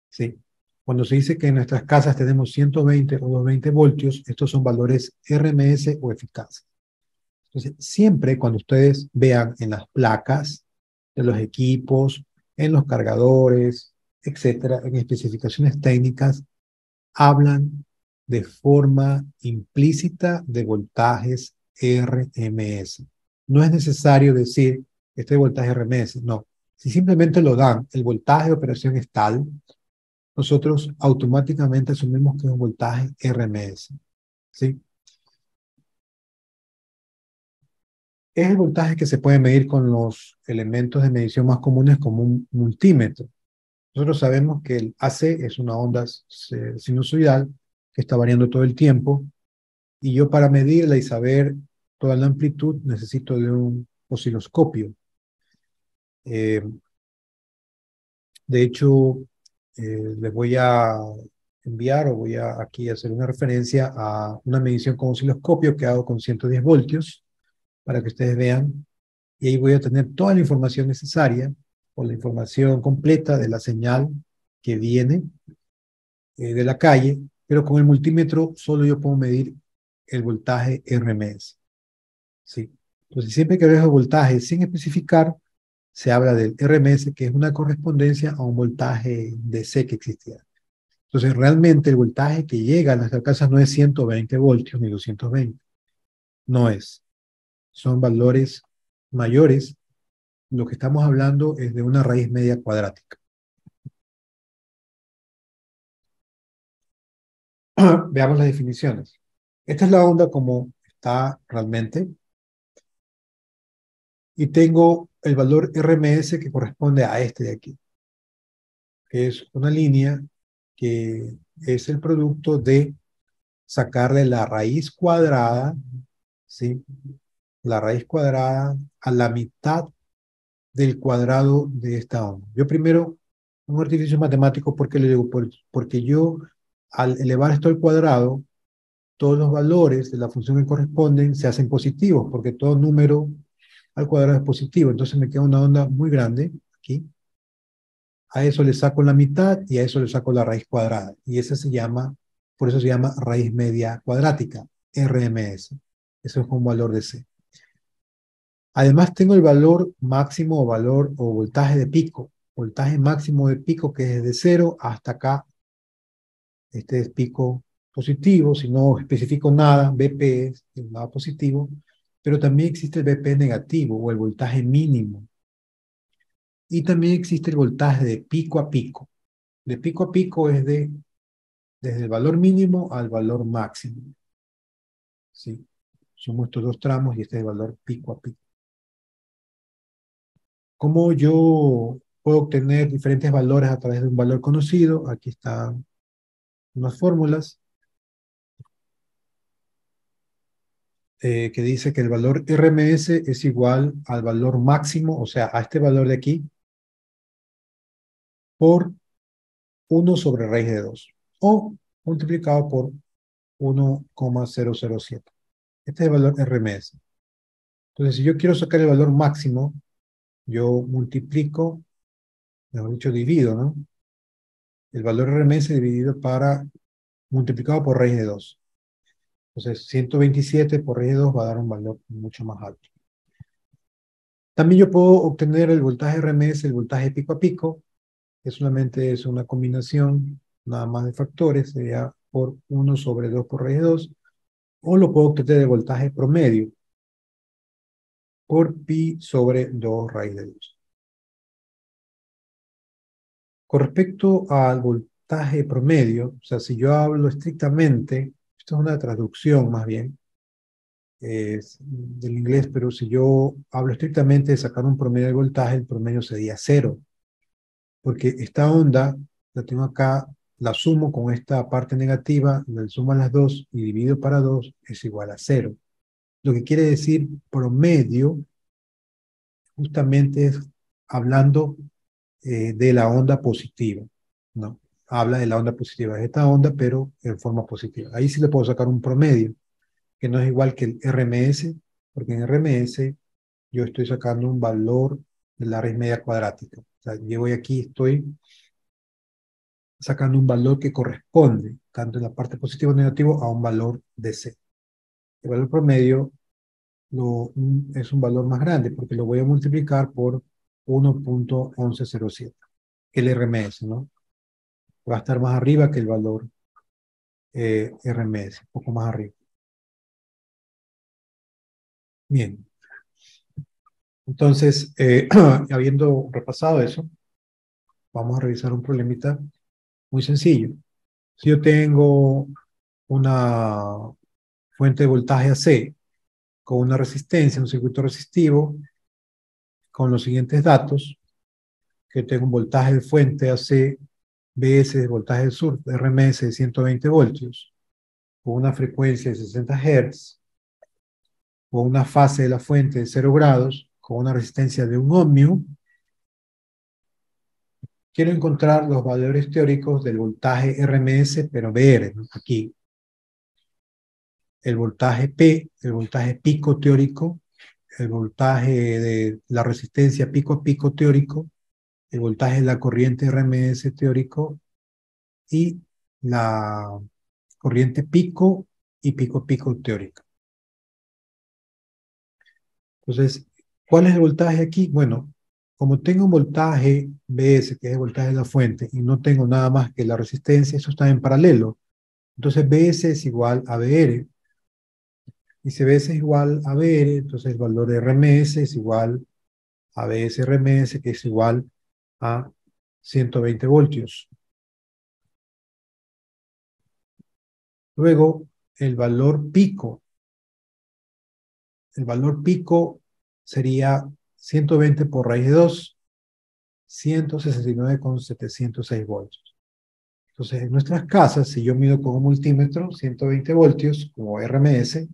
¿sí? Cuando se dice que en nuestras casas tenemos 120 o 220 voltios, estos son valores RMS o eficaces. Entonces, siempre cuando ustedes vean en las placas de los equipos, en los cargadores, etcétera, en especificaciones técnicas, hablan de forma implícita de voltajes RMS. No es necesario decir este voltaje RMS, no. Si simplemente lo dan, el voltaje de operación es tal, nosotros automáticamente asumimos que es un voltaje RMS, ¿sí? Es el voltaje que se puede medir con los elementos de medición más comunes como un multímetro. Nosotros sabemos que el AC es una onda sinusoidal que está variando todo el tiempo y yo para medirla y saber toda la amplitud necesito de un osciloscopio. Eh, de hecho, les voy a enviar o voy a aquí hacer una referencia a una medición con osciloscopio que hago con 110 voltios para que ustedes vean. Y ahí voy a tener toda la información necesaria o la información completa de la señal que viene de la calle, pero con el multímetro solo yo puedo medir el voltaje RMS. ¿Sí? Entonces, siempre que veo el voltaje sin especificar, se habla del RMS, que es una correspondencia a un voltaje DC que existía. Entonces, realmente el voltaje que llega a nuestra casa no es 120 voltios ni 220. No es. Son valores mayores. Lo que estamos hablando es de una raíz media cuadrática. Veamos las definiciones. Esta es la onda como está realmente. Y tengo el valor RMS que corresponde a este de aquí, que es una línea que es el producto de sacarle la raíz cuadrada, ¿sí? La raíz cuadrada a la mitad del cuadrado de esta onda. Yo primero, un artificio matemático, ¿por qué le digo? Porque yo, al elevar esto al cuadrado, todos los valores de la función que corresponden se hacen positivos, porque todo número al cuadrado es positivo. Entonces me queda una onda muy grande aquí. A eso le saco la mitad y a eso le saco la raíz cuadrada. Y ese se llama, por eso se llama raíz media cuadrática, RMS. Eso es un valor de C. Además tengo el valor máximo o valor o voltaje de pico. Voltaje máximo de pico que es de 0 hasta acá. Este es pico positivo. Si no especifico nada, BP es el lado positivo. Pero también existe el BP negativo o el voltaje mínimo. Y también existe el voltaje de pico a pico. De pico a pico es desde el valor mínimo al valor máximo. ¿Sí? Sumo estos dos tramos y este es el valor pico a pico. ¿Cómo yo puedo obtener diferentes valores a través de un valor conocido? Aquí están unas fórmulas que dice que el valor RMS es igual al valor máximo, o sea, a este valor de aquí, por 1 sobre raíz de 2, o multiplicado por 1,007. Este es el valor RMS. Entonces, si yo quiero sacar el valor máximo, yo multiplico, mejor dicho, divido, ¿no? El valor RMS multiplicado por raíz de 2. Entonces, 127 por raíz de 2 va a dar un valor mucho más alto. También yo puedo obtener el voltaje RMS, el voltaje pico a pico, que solamente es una combinación nada más de factores, sería por 1 sobre 2 por raíz de 2, o lo puedo obtener de voltaje promedio, por pi sobre 2 raíz de 2. Con respecto al voltaje promedio, o sea, si yo hablo estrictamente, esto es una traducción más bien del inglés, pero si yo hablo estrictamente de sacar un promedio de voltaje, el promedio sería 0, porque esta onda la tengo acá, la sumo con esta parte negativa, la sumo a las dos y divido para 2 es igual a 0. Lo que quiere decir promedio justamente es hablando de la onda positiva, ¿no? Habla de la onda positiva, de esta onda, pero en forma positiva. Ahí sí le puedo sacar un promedio, que no es igual que el RMS, porque en RMS yo estoy sacando un valor de la raíz media cuadrática. O sea, yo voy aquí, estoy sacando un valor que corresponde, tanto en la parte positiva o negativa, a un valor de C. El valor promedio es un valor más grande, porque lo voy a multiplicar por 1,1107, que el RMS, ¿no? Va a estar más arriba que el valor RMS, un poco más arriba. Bien, entonces, habiendo repasado eso, vamos a revisar un problemita muy sencillo. Si yo tengo una fuente de voltaje AC con una resistencia, un circuito resistivo, con los siguientes datos, que tengo un voltaje de fuente AC, BS, voltaje de sur, RMS de 120 voltios, con una frecuencia de 60 Hz, con una fase de la fuente de 0 grados, con una resistencia de 1 ohmio. Quiero encontrar los valores teóricos del voltaje RMS, pero VR, ¿no? Aquí. El voltaje P, el voltaje pico teórico, el voltaje de la resistencia pico a pico teórico, el voltaje de la corriente RMS teórico y la corriente pico y pico a pico teórica. Entonces, ¿cuál es el voltaje aquí? Bueno, como tengo un voltaje BS, que es el voltaje de la fuente, y no tengo nada más que la resistencia, eso está en paralelo. Entonces, BS es igual a BR. Y si BS es igual a BR, entonces el valor de RMS es igual a BS RMS, que es igual a 120 voltios. Luego, el valor pico sería 120 por raíz de 2, 169,706 voltios. Entonces, en nuestras casas, si yo mido con un multímetro 120 voltios como RMS,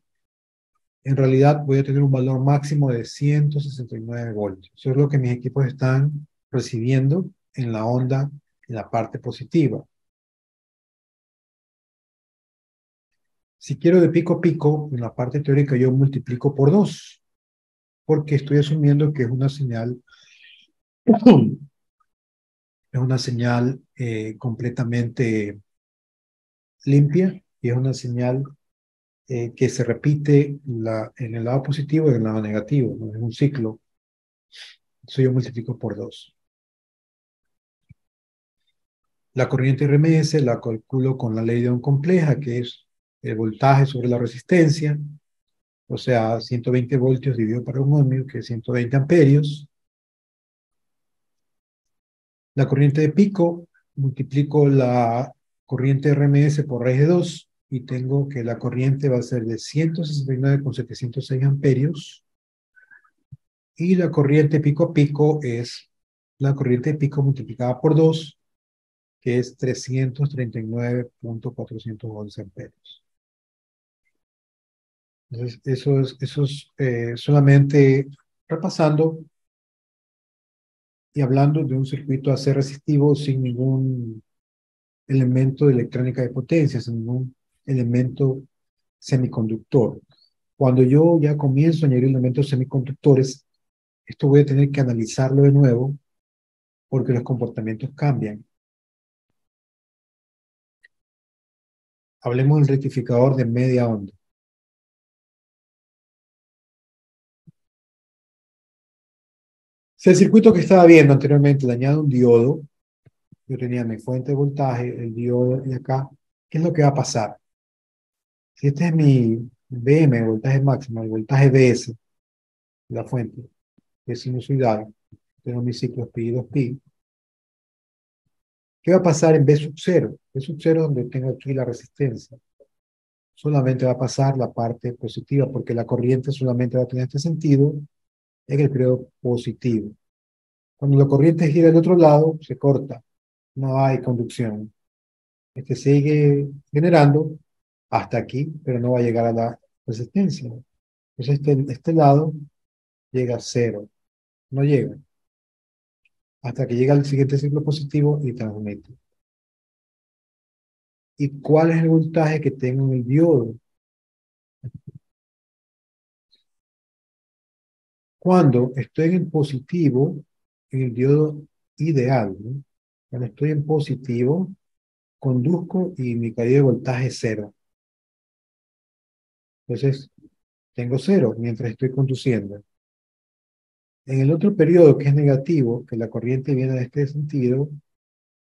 en realidad voy a tener un valor máximo de 169 voltios. Eso es lo que mis equipos están recibiendo en la onda, en la parte positiva. Si quiero de pico a pico, en la parte teórica yo multiplico por 2, porque estoy asumiendo que es una señal, es una señal completamente limpia y es una señal que se repite en el lado positivo y en el lado negativo, ¿no? Es un ciclo. Entonces yo multiplico por 2. La corriente RMS la calculo con la ley de Ohm compleja, que es el voltaje sobre la resistencia, o sea, 120 voltios dividido por un ohmio, que es 120 amperios. La corriente de pico, multiplico la corriente RMS por raíz de 2 y tengo que la corriente va a ser de 169,706 amperios. Y la corriente pico a pico es la corriente de pico multiplicada por 2, que es 339,411 amperios. Entonces, eso es solamente repasando y hablando de un circuito AC resistivo sin ningún elemento de electrónica de potencia, sin ningún elemento semiconductor. Cuando yo ya comienzo a añadir elementos semiconductores, esto voy a tener que analizarlo de nuevo porque los comportamientos cambian. Hablemos del rectificador de media onda. Si el circuito que estaba viendo anteriormente le añado un diodo, yo tenía mi fuente de voltaje, el diodo y acá, ¿qué es lo que va a pasar? Si este es mi VM, el voltaje máximo, el voltaje DS, la fuente, que es sinusoidal, tengo mis ciclos pi y 2pi, ¿qué va a pasar en B sub 0? B sub 0 donde tengo aquí la resistencia. Solamente va a pasar la parte positiva, porque la corriente solamente va a tener este sentido en el periodo positivo. Cuando la corriente gira al otro lado, se corta, no hay conducción. Este sigue generando hasta aquí, pero no va a llegar a la resistencia. Entonces este lado llega a cero, no llega, hasta que llega al siguiente ciclo positivo y transmite. ¿Y cuál es el voltaje que tengo en el diodo? Cuando estoy en el positivo, en el diodo ideal, ¿no? Cuando estoy en positivo, conduzco y mi caída de voltaje es cero. Entonces, tengo cero mientras estoy conduciendo. En el otro periodo que es negativo, que la corriente viene de este sentido,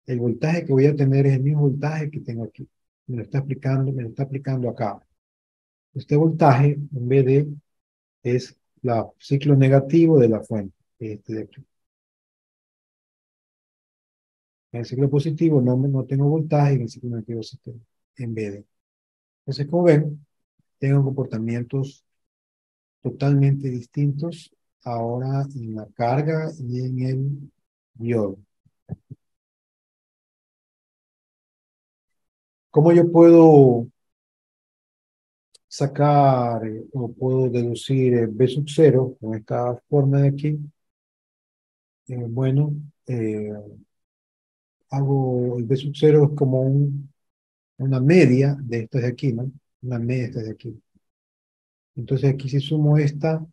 el voltaje que voy a tener es el mismo voltaje que tengo aquí. Me lo está aplicando acá. Este voltaje, en vez de, es el ciclo negativo de la fuente, este de aquí. En el ciclo positivo no tengo voltaje, en el ciclo negativo sí tengo, en vez de. Entonces, como ven, tengo comportamientos totalmente distintos ahora en la carga y en el diodo. ¿Cómo yo puedo sacar o puedo deducir B sub 0 con esta forma de aquí? Bueno, eh, hago el B sub 0 es como una media de estas de aquí, ¿no? Una media de estas de aquí. Entonces aquí si sumo esta,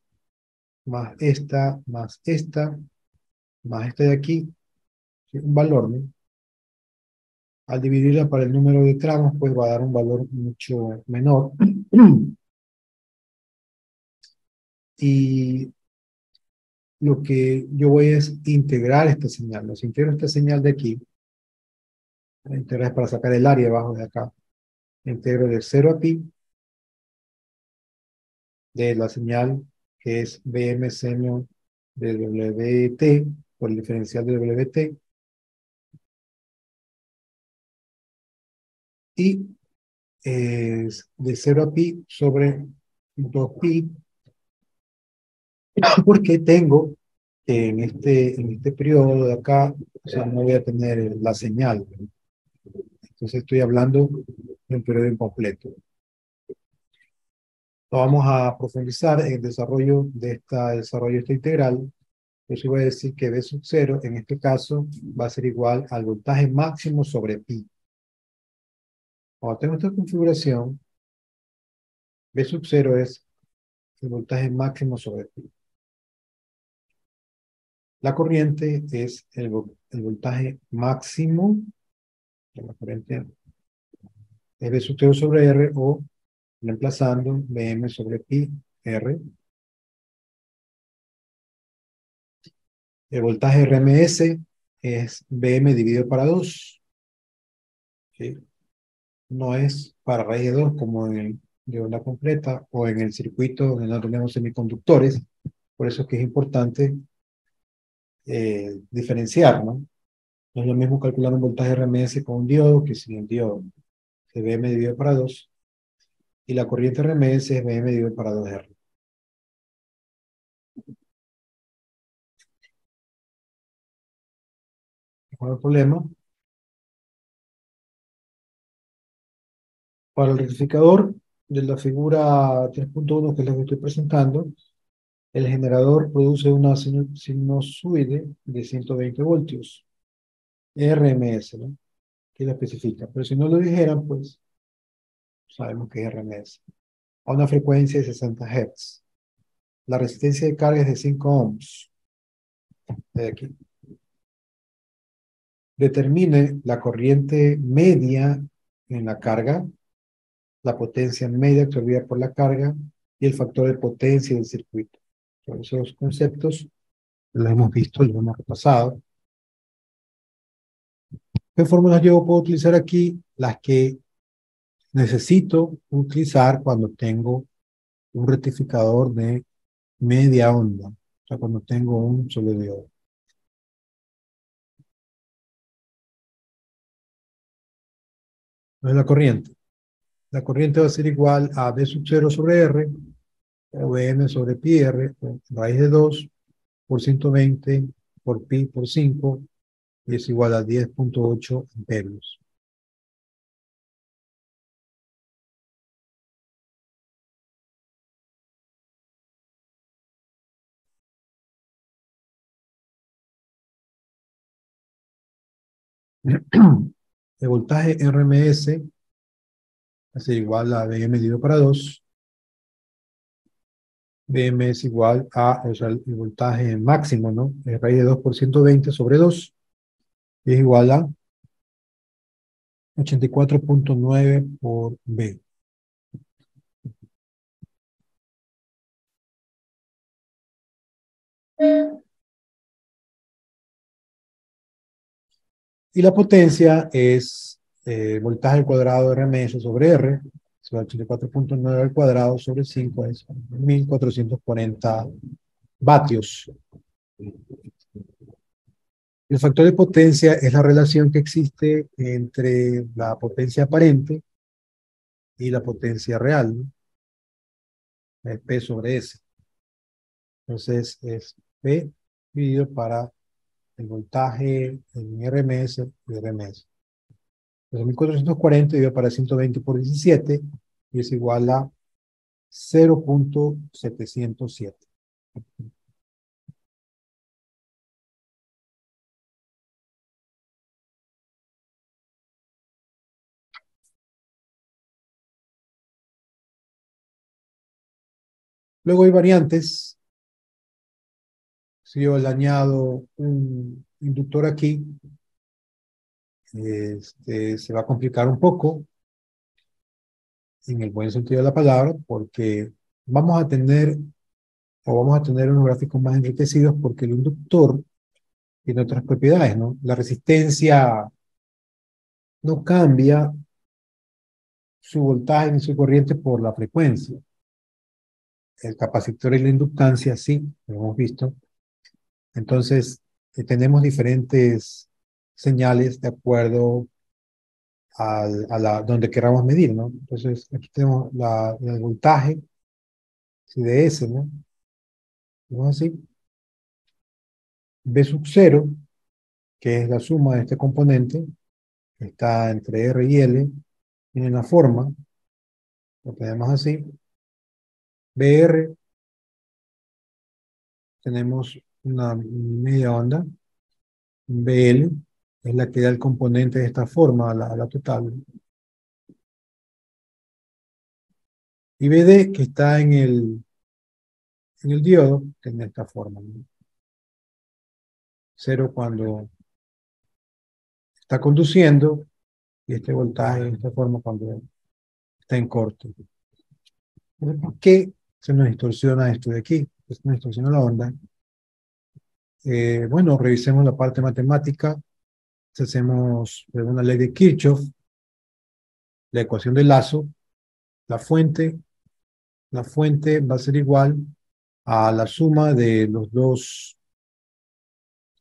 más esta, más esta, más esta de aquí, ¿sí? Un valor, ¿no? Al dividirla para el número de tramos, pues va a dar un valor mucho menor. Y lo que yo voy es integrar esta señal. Los integro esta señal de aquí. Integrar para sacar el área abajo de acá. Integro de 0 a pi de la señal que es Bm seno de Wt por el diferencial de Wt. Y es de 0 a pi sobre 2 pi, porque tengo que en este periodo de acá, o sea, no voy a tener la señal. Entonces estoy hablando de un periodo incompleto. No vamos a profundizar en el desarrollo de esta integral. Yo sí voy a decir que B sub 0 en este caso va a ser igual al voltaje máximo sobre pi. Cuando tengo esta configuración, B sub 0 es el voltaje máximo sobre pi. La corriente es el voltaje máximo de la corriente es B sub 0 sobre R o reemplazando Bm sobre pi R. El voltaje RMS es Bm dividido para 2. ¿Sí? No es para raíz de 2 como en el de onda completa o en el circuito donde no tenemos semiconductores. Por eso es que es importante diferenciar, ¿no? No es lo mismo calcular un voltaje RMS con un diodo que sin el diodo. Es Bm dividido para 2 y la corriente RMS es Bm dividido para 2R. ¿Cuál es el problema? Para el rectificador de la figura 3.1, que es la que estoy presentando, el generador produce una sinusoide de 120 voltios, RMS, ¿no? Que la especifica. Pero si no lo dijeran, pues sabemos que es RMS, a una frecuencia de 60 Hz. La resistencia de carga es de 5 ohms. De aquí. Determine la corriente media en la carga, la potencia media absorbida por la carga y el factor de potencia del circuito. Todos esos conceptos los hemos visto, los hemos repasado. ¿Qué fórmulas yo puedo utilizar aquí? Las que necesito utilizar cuando tengo un rectificador de media onda, o sea, cuando tengo un solo diodo. Entonces, la corriente va a ser igual a B sub 0 sobre R, o Vm sobre pi R, raíz de 2 por 120 por pi por 5, y es igual a 10.8 amperios. El voltaje RMS va a ser igual a Vm dividido para 2. Vm es igual a, o sea, el voltaje máximo, ¿no? Es raíz de 2 por 120 sobre 2, y es igual a 84.9 por B. Y la potencia es voltaje al cuadrado RMS sobre R, es igual a 84.9 al cuadrado sobre 5, es 1440 vatios. El factor de potencia es la relación que existe entre la potencia aparente y la potencia real, ¿no? Es P sobre S. Entonces es P dividido para el voltaje en RMS y RMS. Entonces 1440 dividido para 120 por 17 y es igual a 0.707. Luego hay variantes. Si yo le añado un inductor aquí, se va a complicar un poco, en el buen sentido de la palabra, porque vamos a tener, vamos a tener unos gráficos más enriquecidos porque el inductor tiene otras propiedades, ¿no? La resistencia no cambia su voltaje ni su corriente por la frecuencia. El capacitor y la inductancia sí, lo hemos visto. Entonces, tenemos diferentes señales de acuerdo donde queramos medir, ¿no? Entonces, aquí tenemos el voltaje, si de S, ¿no? Vamos así. B sub 0, que es la suma de este componente, que está entre R y L, tiene la forma, lo tenemos así. BR, tenemos una media onda. BL es la que da el componente de esta forma a la total. Y BD, que está en el diodo, tiene esta forma, ¿no? Cero cuando está conduciendo y este voltaje de esta forma cuando está en corto. ¿Por qué se nos distorsiona esto de aquí? Se nos distorsiona la onda. Bueno, revisemos la parte matemática. Si hacemos una ley de Kirchhoff, la ecuación de lazo, la fuente, la fuente va a ser igual a la suma de los dos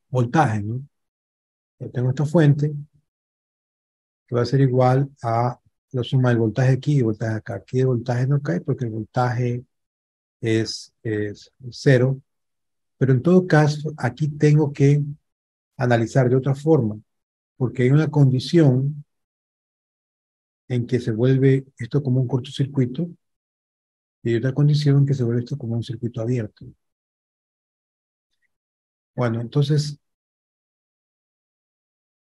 voltajes, ¿no? Yo tengo esta fuente que va a ser igual a la suma del voltaje aquí y el voltaje acá. Aquí el voltaje no cae porque el voltaje es cero, pero en todo caso aquí tengo que analizar de otra forma, porque hay una condición en que se vuelve esto como un cortocircuito y hay otra condición en que se vuelve esto como un circuito abierto. Bueno, entonces,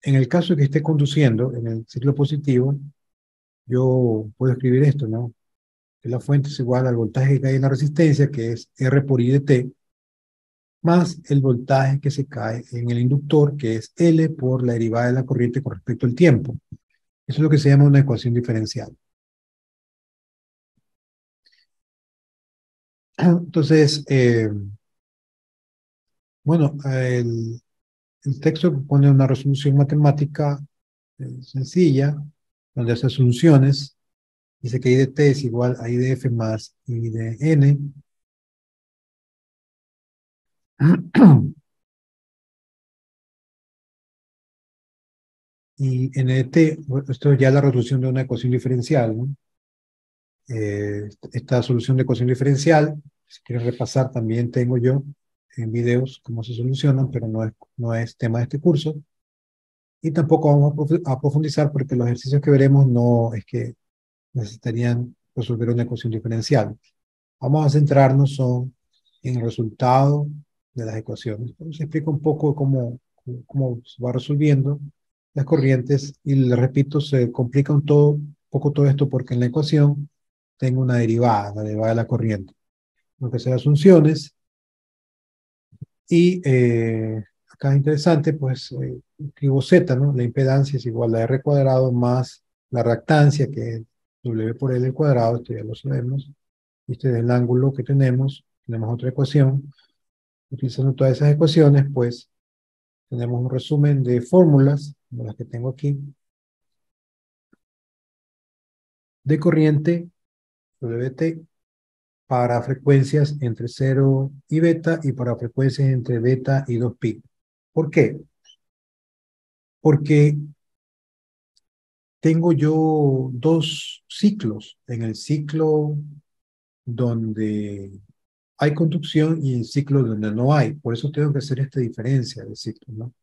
en el caso de que esté conduciendo en el ciclo positivo, yo puedo escribir esto, ¿no? Que la fuente es igual al voltaje que hay en la resistencia, que es R por I de T, más el voltaje que se cae en el inductor, que es L por la derivada de la corriente con respecto al tiempo. Eso es lo que se llama una ecuación diferencial. Entonces, bueno, el texto pone una resolución matemática sencilla, donde hace asunciones. Dice que I de T es igual a I de F más I de N. Y N de T, bueno, esto es ya la resolución de una ecuación diferencial, ¿no? Esta solución de ecuación diferencial, si quieres repasar, también tengo yo en videos cómo se solucionan, pero no es tema de este curso. Y tampoco vamos a profundizar porque los ejercicios que veremos no es que necesitarían resolver una ecuación diferencial. Vamos a centrarnos en el resultado de las ecuaciones. Entonces explico un poco cómo se va resolviendo las corrientes y les repito, se complica un poco todo esto porque en la ecuación tengo una derivada, la derivada de la corriente. Lo que son asunciones y acá es interesante, pues escribo Z, ¿no? La impedancia es igual a R cuadrado más la reactancia, que es W por L al cuadrado, esto ya lo sabemos. Este es el ángulo que tenemos otra ecuación. Utilizando todas esas ecuaciones, pues tenemos un resumen de fórmulas, como las que tengo aquí, de corriente WT para frecuencias entre 0 y beta y para frecuencias entre beta y 2pi. ¿Por qué? Porque tengo yo dos ciclos. En el ciclo donde hay conducción y en el ciclo donde no hay. Por eso tengo que hacer esta diferencia de ciclos, ¿no?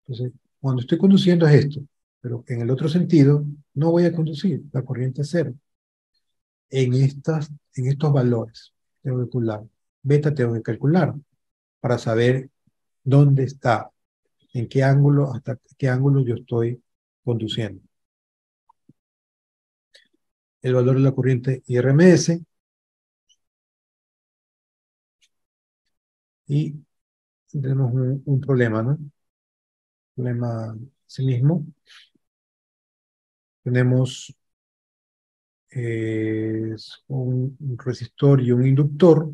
Entonces, cuando estoy conduciendo es esto, pero en el otro sentido no voy a conducir, la corriente es cero. En estos valores tengo que calcular. Beta tengo que calcular para saber dónde está, en qué ángulo, hasta qué ángulo yo estoy conduciendo. El valor de la corriente IRMS y tenemos un problema, ¿no? Problema sí mismo. Tenemos un resistor y un inductor.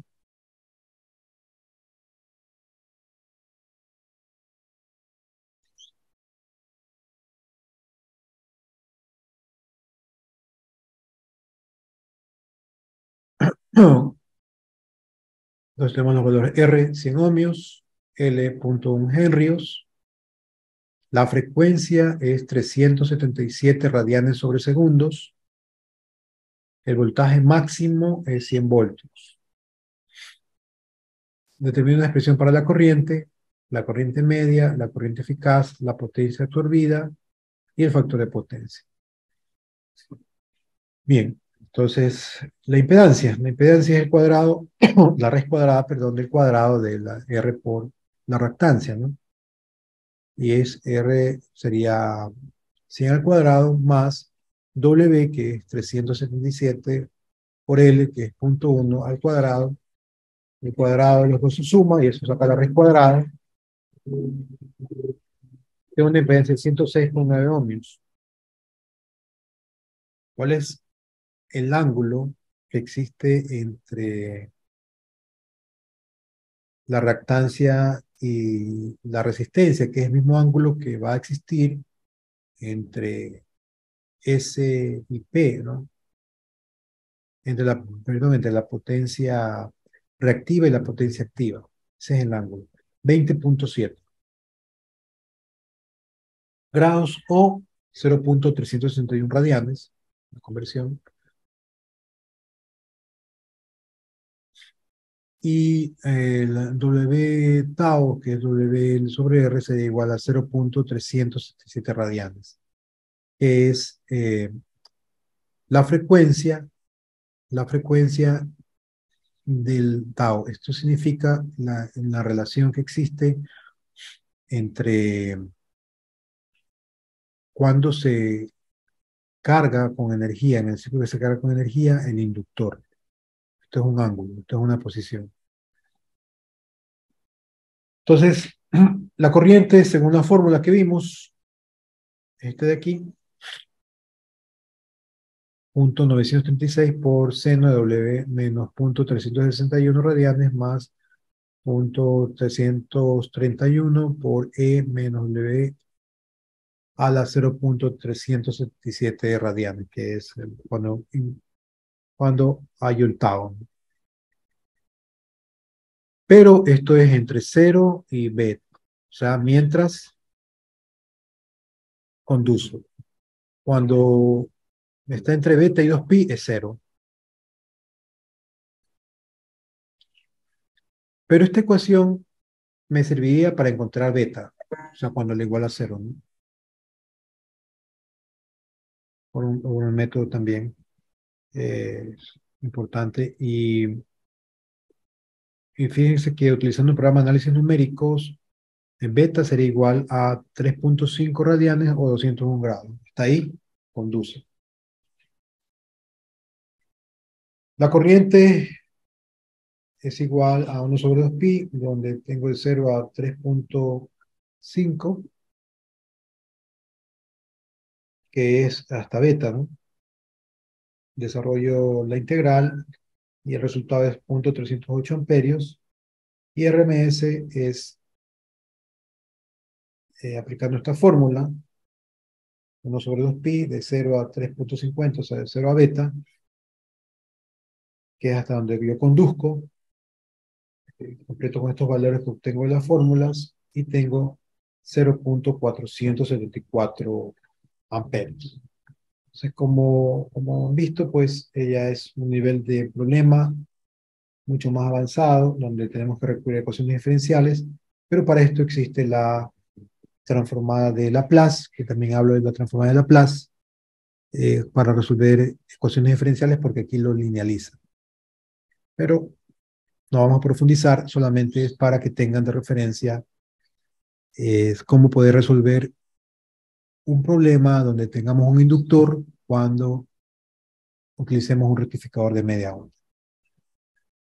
Entonces tenemos los valores R 100 ohmios, L.1 henrios. La frecuencia es 377 radianes sobre segundos. El voltaje máximo es 100 voltios. Determina una expresión para la corriente media, la corriente eficaz, la potencia absorbida y el factor de potencia. Bien, entonces la impedancia es el cuadrado, la raíz cuadrada, perdón, del cuadrado de la R por la reactancia, ¿no? Y es R sería 100 al cuadrado más W, que es 377 por L, que es 0.1 al cuadrado. El cuadrado de los dos se suma y eso saca la raíz cuadrada. Tengo una impedancia de 106,9 ohmios. ¿Cuál es el ángulo que existe entre la reactancia y la resistencia, que es el mismo ángulo que va a existir entre S y P, ¿no? Entre la potencia reactiva y la potencia activa? Ese es el ángulo. 20,7 grados o 0,361 radianes, la conversión. Y el W tau, que es W sobre R, sería igual a 0,377 radianes, que es la frecuencia, la frecuencia del tau. Esto significa la relación que existe entre cuando carga con energía, en el ciclo que se carga con energía, el inductor. Esto es un ángulo, esto es una posición. Entonces, la corriente, según la fórmula que vimos, este de aquí, 0.936 por seno de W menos 0.361 radianes más 0.331 por E menos W a la 0.377 radianes, que es cuando hay un tau. Pero esto es entre 0 y beta, o sea, mientras conduzco. Cuando está entre beta y 2pi es 0. Pero esta ecuación me serviría para encontrar beta, o sea, cuando le igual a 0, ¿no? Por un método también importante. Y fíjense que utilizando un programa de análisis numéricos, en beta sería igual a 3.5 radianes o 201 grados. Está ahí, conduce. La corriente es igual a 1 sobre 2pi, donde tengo el 0 a 3.5, que es hasta beta, ¿no? Desarrollo la integral y el resultado es 0.308 amperios. Y RMS es, aplicando esta fórmula, 1 sobre 2pi de 0 a 3.50, o sea, de 0 a beta, que es hasta donde yo conduzco, completo con estos valores que obtengo de las fórmulas, y tengo 0.474 amperios. Entonces, como han visto, pues ella es un nivel de problema mucho más avanzado, donde tenemos que recurrir a ecuaciones diferenciales, pero para esto existe la transformada de Laplace, que también hablo de la transformada de Laplace, para resolver ecuaciones diferenciales, porque aquí lo linealiza. Pero no vamos a profundizar, solamente es para que tengan de referencia cómo poder resolver un problema donde tengamos un inductor cuando utilicemos un rectificador de media onda.